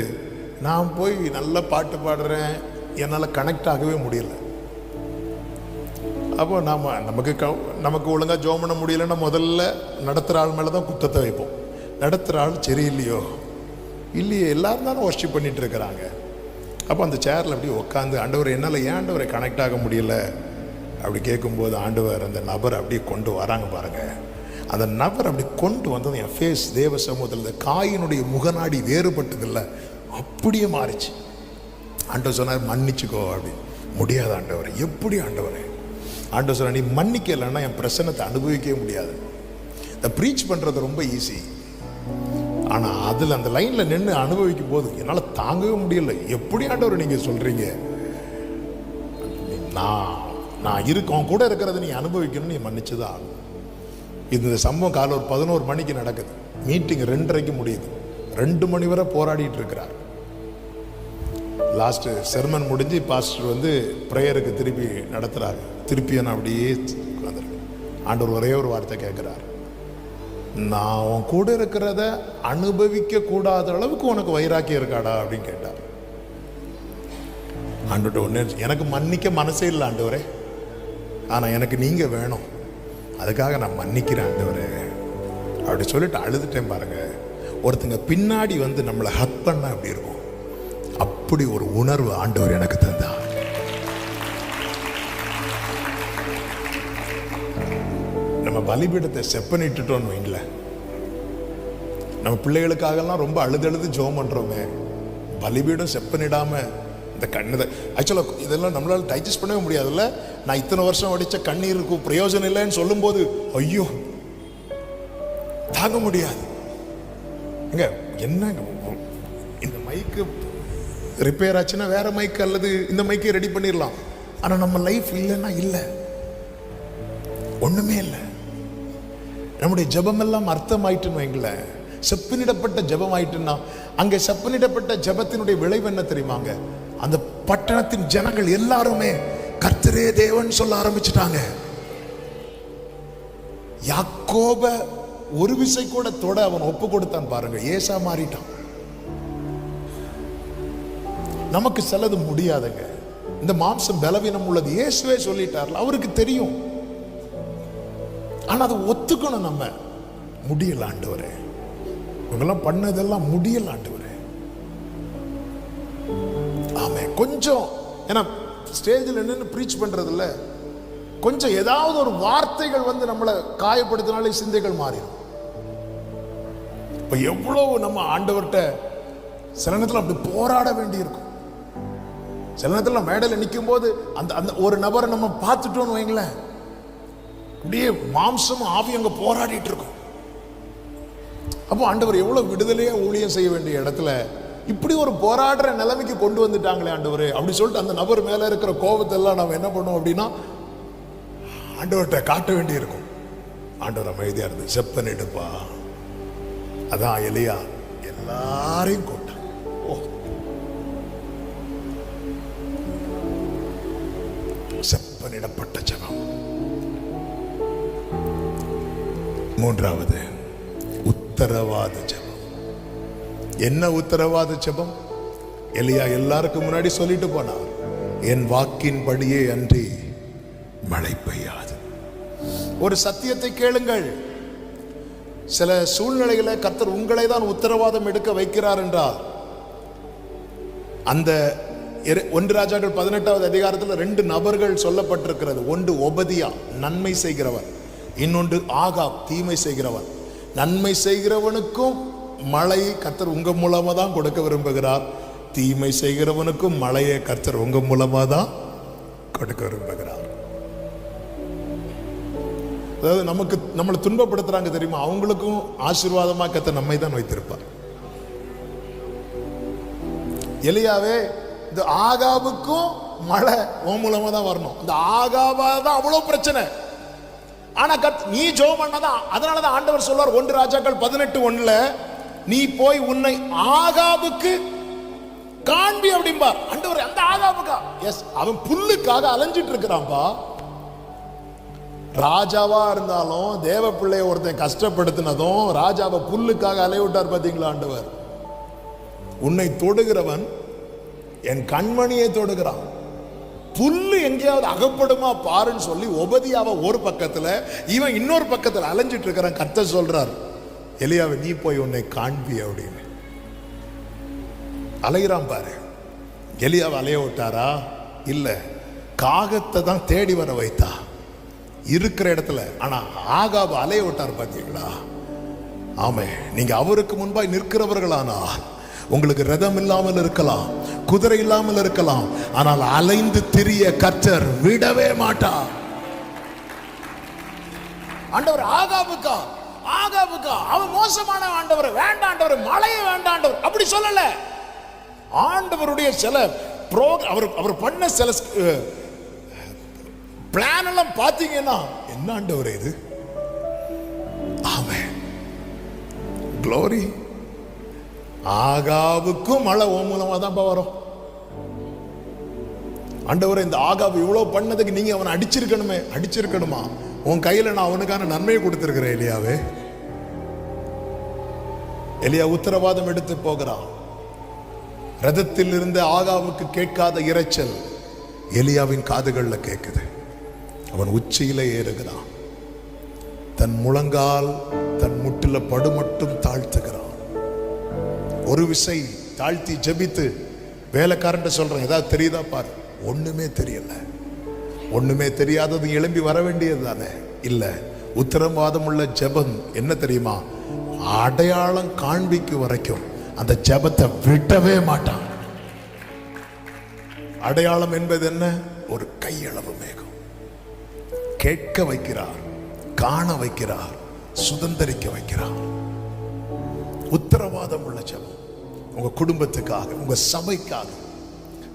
நான் போய் நல்லா பாட்டு பாடுறேன், என்னால் கனெக்ட் ஆகவே முடியல. அப்போ நமக்கு ஒழுங்காக ஜெபம் பண்ண முடியலன்னா முதல்ல நடத்துகிற ஆள் மேலே தான் குத்தத்தை வைப்போம். நடத்துகிற ஆள் சரியில்லையோ இல்லையே, எல்லாரும் தானே வர்ஷிப் பண்ணிகிட்டு இருக்கிறாங்க. அப்போ அந்த சேரில் அப்படி உட்காந்து, ஆண்டவர் என்னால் ஏன் ஆண்டவரை கனெக்ட் ஆக முடியல அப்படி கேட்கும்போது, ஆண்டவர் அந்த நபர் அப்படியே கொண்டு வராங்க பாருங்க. அந்த நபர் அப்படி கொண்டு வந்தது என் ஃபேஸ் தேவ சமூகத்தில், இந்த காயினுடைய முகநாடி வேறுபட்டதில்லை, அப்படியே மாறிச்சு. ஆண்டவர் சொன்னார், மன்னிச்சுக்கோ. அப்படி முடியாது ஆண்டவரை. எப்படி ஆண்டவரை? ஆண்டவர் சொன்னார், நீ மன்னிக்கலைன்னா என் பிரசன்னத்தை அனுபவிக்கவே முடியாது. இந்த ப்ரீச் பண்ணுறது ரொம்ப ஈஸி, ஆனால் அதில் அந்த லைனில் நின்று அனுபவிக்கும் போது என்னால் தாங்கவே முடியல. எப்படி ஆண்டவர் நீங்கள் சொல்கிறீங்க? நான் இருக்கோம் கூட இருக்கிறத நீ அனுபவிக்கணும்னு நீ மன்னிச்சுதான் ஆகும். இந்த சம்பவம் காலை ஒரு 11 மணிக்கு நடக்குது. மீட்டிங் 2:30 முடியுது. 2 மணி வரை போராடிட்டு இருக்கிறார். லாஸ்ட் செர்மன் முடிஞ்சு பாஸ்டர் ப்ரேயருக்கு திருப்பி நடத்துறாரு. திருப்பி நான் அப்படியே உட்காந்துருக்கேன். ஆண்டவர் ஒரே ஒரு வார்த்தை கேட்குறாரு, நான் உன் கூட இருக்கிறத அனுபவிக்க கூடாத அளவுக்கு உனக்கு வைராக்கியம் இருக்காடா அப்படின்னு கேட்டார். ஆண்டவர்கிட்ட ஒன்று, எனக்கு மன்னிக்க மனசே இல்லை ஆண்டவரே, ஆனால் எனக்கு நீங்கள் வேணும், அதுக்காக நான் மன்னிக்கிறேன் ஆண்டவரே அப்படி சொல்லிட்டு அழுதுட்டேன் பாருங்க. ஒருத்தங்க பின்னாடி நம்மளை ஹக் பண்ண அப்படி இருக்கும். அப்படி ஒரு உணர்வு ஆண்டவர் எனக்கு தந்தார். நம்ம பலிபீடத்தை செப்பனிட்டுட்டோன்னு வைங்கள, நம்ம பிள்ளைகளுக்காகலாம் ரொம்ப அழுது ஜெபம் பண்றோமே, பலிபீடம் செப்பனிடாம இந்த கண்ணு ஆக்சுவலாக இதெல்லாம் நம்மளால டைஜஸ்ட் பண்ணவே முடியாதுல்ல. நான் இத்தனை வருஷம் அடித்த கண்ணீருக்கு பிரயோஜனம் இல்லைன்னு சொல்லும்போது ஐயோ தாங்க முடியாது. என்ன இந்த மைக்கு ரிப்பேர் ஆச்சுன்னா வேற மைக்கு அல்லது இந்த மைக்கை ரெடி பண்ணிடலாம். ஆனால் நம்ம லைஃப் இல்லைன்னா இல்லை, ஒன்றுமே இல்லை. நம்முடைய ஜெபம் எல்லாம் அர்த்தம் ஆயிட்டுன்னு வைங்களேன், செப்பனிடப்பட்ட ஜெபம் ஆயிட்டுன்னா அங்கே செப்பனிடப்பட்ட ஜெபத்தினுடைய விளைவு என்ன தெரியுமாங்க? அந்த பட்டணத்தின் ஜனங்கள் எல்லாருமே கர்த்தரே தேவன் சொல்ல ஆரம்பிச்சுட்டாங்க. யாக்கோப ஒரு விசை கூட தொட அவன் ஒப்பு கொடுத்தான் பாருங்க, ஏசா மாறிட்டான். நமக்கு சிலது முடியாதுங்க, இந்த மாம்சம் பலவீனம் உள்ளது. இயேசுவே சொல்லிட்டார்ல, அவருக்கு தெரியும். ஆனா அதை ஒத்துக்கணும். நம்ம முடியல ஆண்டவரே, இவங்கெல்லாம் பண்ணதெல்லாம் முடியல ஆண்டவரே. ஆமே, கொஞ்சம் ஏன்னா ஸ்டேஜில் நின்று ப்ரீச் பண்றது இல்ல, கொஞ்சம் ஏதாவது ஒரு வார்த்தைகள் வந்து நம்மளை காயப்படுத்தினாலே சிந்தைகள் மாறிடும். இப்ப எவ்வளவு நம்ம ஆண்டவர்கிட்ட சில நேரத்தில் அப்படி போராட வேண்டி இருக்கும். சில நேரத்தில் மேடையில் நிற்கும் போது அந்த அந்த ஒரு நபரை நம்ம பார்த்துட்டோன்னு வைங்களேன், அப்படியே மாம்சம் ஆவி அங்க போராடிட்டு இருக்கும். அப்போ ஆண்டவர் எவ்வளவு விடுதலையா ஊழியம் செய்ய வேண்டிய இடத்துல இப்படி ஒரு போராடுற நிலைமைக்கு கொண்டு வந்துட்டாங்களே ஆண்டவர் அப்படி சொல்லிட்டு அந்த நபர் மேல இருக்கிற கோபத்தை எல்லாம் நம்ம என்ன பண்ணுவோம் அப்படின்னா ஆண்டவர்கிட்ட காட்ட வேண்டி இருக்கும். ஆண்டவர் அமைதியா இருந்து செப்பன் எடுப்பா. அதான் எலியா எல்லாரையும் கூட்டான். செப்பனிடப்பட்ட ஜெபம். மூன்றாவது உத்தரவாத ஜெபம். என்ன உத்தரவாத ஜெபம்? எலியா எல்லாருக்கும் முன்னாடி சொல்லிட்டு போனார், என் வாக்கின் படியே அன்றி மழை பெய்யாது. ஒரு சத்தியத்தை கேளுங்கள். சில சூழ்நிலைகளை கர்த்தர் உங்களை தான் உத்தரவாதம் எடுக்க வைக்கிறார் என்றால், அந்த 1 ராஜாக்கள் 18வது அதிகாரத்தில் 2 நபர்கள் சொல்லப்பட்டிருக்கிறது. ஒன்று ஒபதியா, நன்மை செய்கிறவன். இன்னொன்று ஆகாப், தீமை செய்கிறவன். நன்மை செய்கிறவனுக்கும் மழை கர்த்தர் உங்க மூலமா தான் கொடுக்க விரும்புகிறார். தீமை செய்கிறவனுக்கும் மழையை கர்த்தர் உங்க மூலமா தான் கொடுக்க விரும்புகிறார். அதாவது நமக்கு நம்மளை துன்பப்படுத்துறாங்க தெரியுமா, அவங்களுக்கும் ஆசீர்வாதமா கர்த்தர் நம்மை தான் வைத்திருப்பார். எலியாவே இந்த ஆகாபுக்கும் மழை உன் மூலமா தான் வரணும். இந்த ஆகாபா தான் அவ்வளவு பிரச்சனை. ஆனா நீ ஜெபம் பண்ணாதான். அதனாலதான் ஆண்டவர் சொல்வார் 1 ராஜாக்கள் 18:1 நீ போய் உன்னை ஆகாபுக்கு காண்பி அப்படிம்பார் ஆண்டவர். அந்த ஆகாபுக்கா? எஸ், அவன் புல்லுக்காக அலைஞ்சிட்டு இருக்கிறான்பா. ராஜாவா இருந்தாலும் தேவ பிள்ளைய ஒருத்தன் கஷ்டப்படுத்தினதும் ராஜாவை புல்லுக்காக அலைய விட்டார். பாத்தீங்களா ஆண்டவர்? உன்னை தொடுகிறவன் என் கண்மணியை தொடுகிறான். புல்லு எங்கேயாவது அகப்படுமா பாருன்னு சொல்லி ஒபதியாவை ஒரு பக்கத்துல இவன் இன்னொரு பக்கத்துல அலைஞ்சிட்டு இருக்கிறான். கர்த்தர் சொல்றார், எலியாவை நீ போய் உன்னை காண்பி அப்படின்னு. அலைகிறான் பாரு. எலியாவை அலைய விட்டாரா? இல்ல, காகத்தை தான் தேடி வர வைத்தா இருக்கிற இடத்துல. ஆனா ஆகாபு அலைய விட்டார். பாத்தீங்களா? ஆமே, நீங்க அவருக்கு முன்பாய் நிற்கிறவர்களானா உங்களுக்கு ரதம் இல்லாமல் இருக்கலாம், குதிரை இல்லாமல் இருக்கலாம், ஆனால் அலைந்து திரிய கர்த்தர் விடவே மாட்டார். ஆண்டவர் ஆகாபுக்கா அவன் மோசமான ஆண்டவர், வேண்டாம் ஆண்டவர், மழையை வேண்டாம் ஆண்டவர் அப்படி சொல்லல. ஆண்டவருடைய சில அவர் பண்ண சில பிளான் எல்லாம் பாத்தீங்கன்னா என்ன ஆண்டவர் இது? ஆமென், க்ளோரி. ஆகாபுக்கும் மழை ஓ மூலமா தான் வரும். ஆண்டவரே, இந்த ஆகாபு இவ்வளவு பண்ணதுக்கு நீங்க அவனை அடிச்சிருக்கணுமா? உன் கையில நான் அவனுக்கான நன்மையை கொடுத்திருக்கிறேன். எலியாவே, எலியா உத்தரவாதம் எடுத்து போகிறான். ரதத்தில் இருந்த ஆகாவுக்கு கேட்காத இரைச்சல் எலியாவின் காதுகள்ல கேட்குது. அவன் உச்சியில ஏறுகிறான். தன் முழங்கால் தன் முட்டில படுமட்டும் தாழ்த்துகிறான். ஒரு விசை தாழ்த்தி ஜெபித்து வேலைக்காரன் சொல்றேன், ஏதாவது தெரியுதா பாரு. ஒண்ணுமே தெரியல. ஒண்ணுமே தெரியாதது எழும்பி வர வேண்டியது தானே? இல்ல, உத்தரவாதம் உள்ள ஜெபம் என்ன தெரியுமா? அடையாளம் காண்பிக்கும் வரைக்கும் அந்த ஜெபத்தை விடவே மாட்டான். அடையாளம் என்பது என்ன? ஒரு கையளவு மேகம். கேட்க வைக்கிறார், காண வைக்கிறார், சுதந்திரிக்க வைக்கிறார். உத்தரவாதம் உள்ள ஜெபம் உங்க குடும்பத்துக்காக, உங்க சபைக்காக.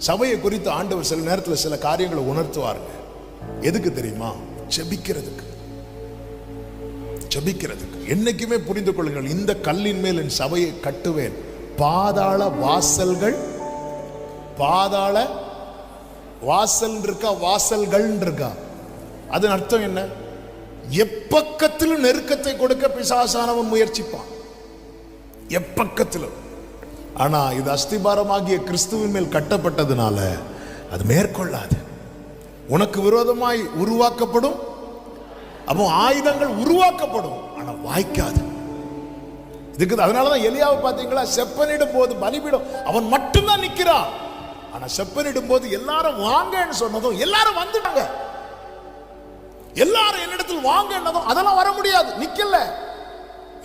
சபையை குறித்து ஆண்டவர் சில நேரத்தில் சில காரியங்களை உணர்த்துவாருங்க. எதுக்கு தெரியுமா? ஜெபிக்கிறதுக்கு. ஜெபிக்கிறதுக்கு. என்னைக்குமே புரிந்து கொள்ளுங்கள், இந்த கல்லின் மேல் என் சபையை கட்டுவேன், பாதாள வாசல்கள், பாதாள வாசல் இருக்கா, வாசல்கள் இருக்கா, அதன் அர்த்தம் என்ன? எப்பக்கத்திலும் நெருக்கத்தை கொடுக்க பிசாசானவன் முயற்சிப்பான், எப்பக்கத்திலும். ஆனா இது அஸ்திபாரமாகிய கிறிஸ்துவின் மேல் கட்டப்பட்டதுனால அது மேற்கொள்ளாது. உனக்கு விரோதமாய் உருவாக்கப்படும், அப்போ ஆயுதங்கள் உருவாக்கப்படும், ஆனா வாய்க்காது. இதுக்கு அதனாலதான் எலியாவை பார்த்தீங்களா, செப்பனிடும் போது பலிபீடம் அவன் மட்டும்தான் நிக்கிறான். ஆனா செப்பனிடும் போது எல்லாரும் வாங்கன்னு சொன்னதும் எல்லாரும் வந்துட்டாங்க. எல்லாரும் என்னிடத்தில் வாங்க என்னதும் அதெல்லாம் வர முடியாது, நிக்கல.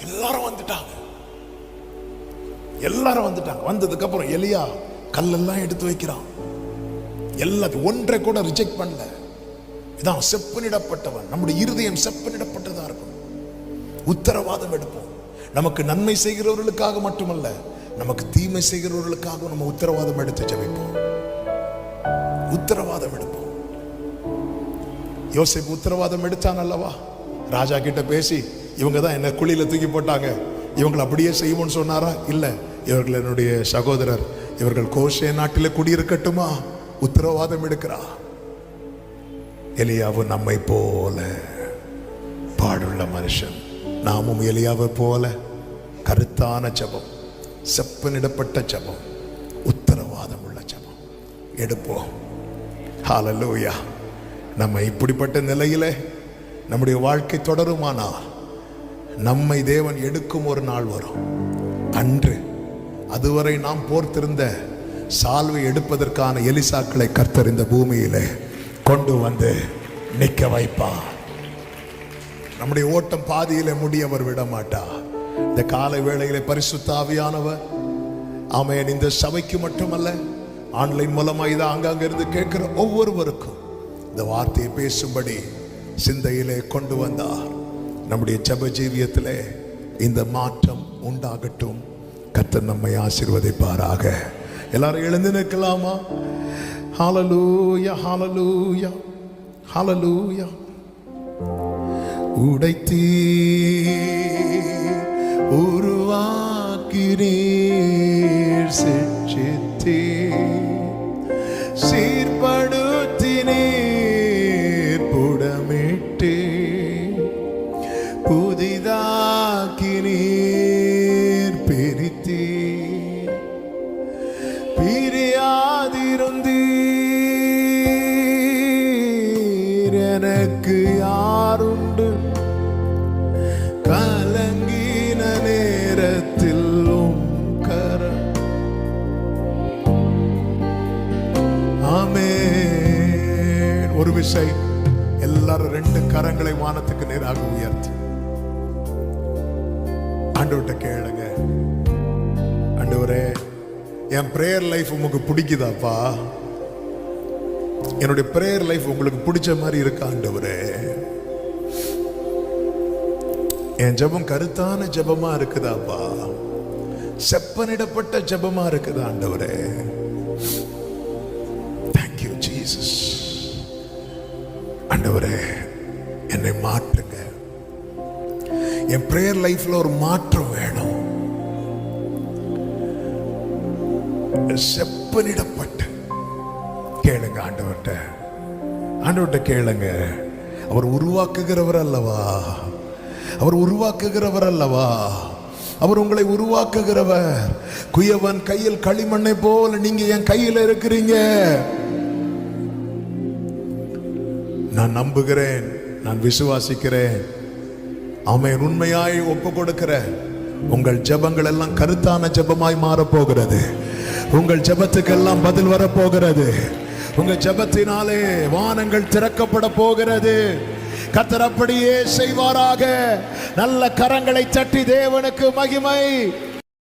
எல்லாரும் வந்துட்டாங்க. எல்லாரும் வந்துட்டாங்க. வந்ததுக்கு அப்புறம் எலியா கல்லெல்லாம் எடுத்து வைக்கிறான். எல்லாத்தையும் ஒன்றை கூட ரிஜெக்ட் பண்ணல. இதான் செப்பனிடப்பட்டவன். நம்முடைய இருதயம் செப்பனிடப்பட்டதா இருக்கும். உத்தரவாதம் எடுப்போம். நமக்கு நன்மை செய்கிறவர்களுக்காக மட்டுமல்ல, நமக்கு தீமை செய்கிறவர்களுக்காக நம்ம உத்தரவாதம் எடுத்து ஜெபிப்போம். உத்தரவாதம் எடுப்போம். யோசேப்பு உத்தரவாதம் எடுத்தான் அல்லவா? ராஜா கிட்ட பேசி, இவங்க தான் என்ன குழியில தூக்கி போட்டாங்க, இவங்களை அப்படியே செய்வோம்னு சொன்னாரா? இல்ல, இவர்கள் என்னுடைய சகோதரர், இவர்கள் கோஷே நாட்டில் குடியிருக்கட்டுமா? உத்தரவாதம் எடுக்கிறா. எலியாவும் நம்மை போல பாடுள்ள மனுஷன். நாமும் எலியாவை போல கருத்தான ஜெபம், செப்பனிடப்பட்ட ஜெபம், உத்தரவாதம் உள்ள ஜெபம் எடுப்போம். ஹல்லேலூயா. நம்ம இப்படிப்பட்ட நிலையிலே நம்முடைய வாழ்க்கை தொடருமானால் நம்மை தேவன் எடுக்கும் ஒரு நாள் வரும். அன்று அதுவரை நாம் போர்த்திருந்த சால்வை எடுப்பதற்கான எலிசாக்களை கர்த்தர் இந்த பூமியிலே கொண்டு வந்து நிற்க வைப்பார். நம்முடைய ஓட்டம் பாதியிலே முடியவர் விட மாட்டார். இந்த காலை வேளையிலே பரிசுத்த ஆவியானவர், ஆமென், இந்த சபைக்கு மட்டுமல்ல, ஆன்லைன் மூலமா இதை அங்கங்க இருந்து கேட்கிற ஒவ்வொருவருக்கும் இந்த வார்த்தையை பேசும்படி சிந்தையிலே கொண்டு வந்தார். நம்முடைய ஜெப ஜீவியத்திலே இந்த மாற்றம் உண்டாகட்டும். கர்த்தர் நம்மை ஆசீர்வதிப்பாராக. எல்லாரும் எழுந்து நிற்கலாமா? ஹல்லேலூயா, ஹல்லேலூயா, ஹல்லேலூயா. உடைத்தீ உருவாக்கினீர், சிற்றித்தீ சீர்படுத்தினீர், புடமிட்டு புதிதாக்கினீர், பிரித்தீர், பிரியாதிருந்தீர். எனக்கு யாருண்டு கலங்கின நேரத்தில் கரம். ஆமென். ஒரு விஷயம், எல்லாரும் ரெண்டு கரங்களை வானத்துக்கு நேராக உயர்த்தி ஆண்டவர்கிட்ட கேளுங்க. ஆண்டவரே, என் பிரேயர் லைஃப் உங்களுக்கு பிடிக்குதாப்பா? என்னுடைய பிரேயர் லைஃப் உங்களுக்கு பிடிச்ச மாதிரி இருக்கா ஆண்டவரே? என் ஜெபம் கருத்தான ஜெபமா இருக்குதாப்பா? செப்பனிடப்பட்ட ஜெபமா இருக்குதா ஆண்டவரே? Thank you Jesus. ஆண்டவரே, என்னை மாற்றுங்க. என் பிரேயர் லைஃப்ல ஒரு மாற்றம் வேணும். செப்பனிடப்பட்ட கேளுங்க ஆண்டவர்கிட்ட. ஆண்டவர்கிட்ட கேளுங்க. அவர் உருவாக்குகிறவர் அல்லவா? அவர் உருவாக்குகிறவர் அல்லவா? அவர் உங்களை உருவாக்குகிறவர். குயவன் கையில் களிமண்ணை போல நீங்க என் கையில் இருக்கிறீங்க. நான் நம்புகிறேன், நான் விசுவாசிக்கிறேன். ஆமென். உண்மையாய் ஒப்பு கொடுக்கிற உங்கள் ஜெபங்கள் எல்லாம் கருத்தான ஜெபமாய் மாறப்போகிறது. உங்கள் ஜெபத்துக்கெல்லாம் பதில் வரப்போகிறது. உங்க ஜெபத்தினாலே வானங்கள் திறக்கப்பட போகிறது. கர்த்தர் அப்படியே செய்வாராக. நல்ல கரங்களை தட்டி தேவனுக்கு மகிமை.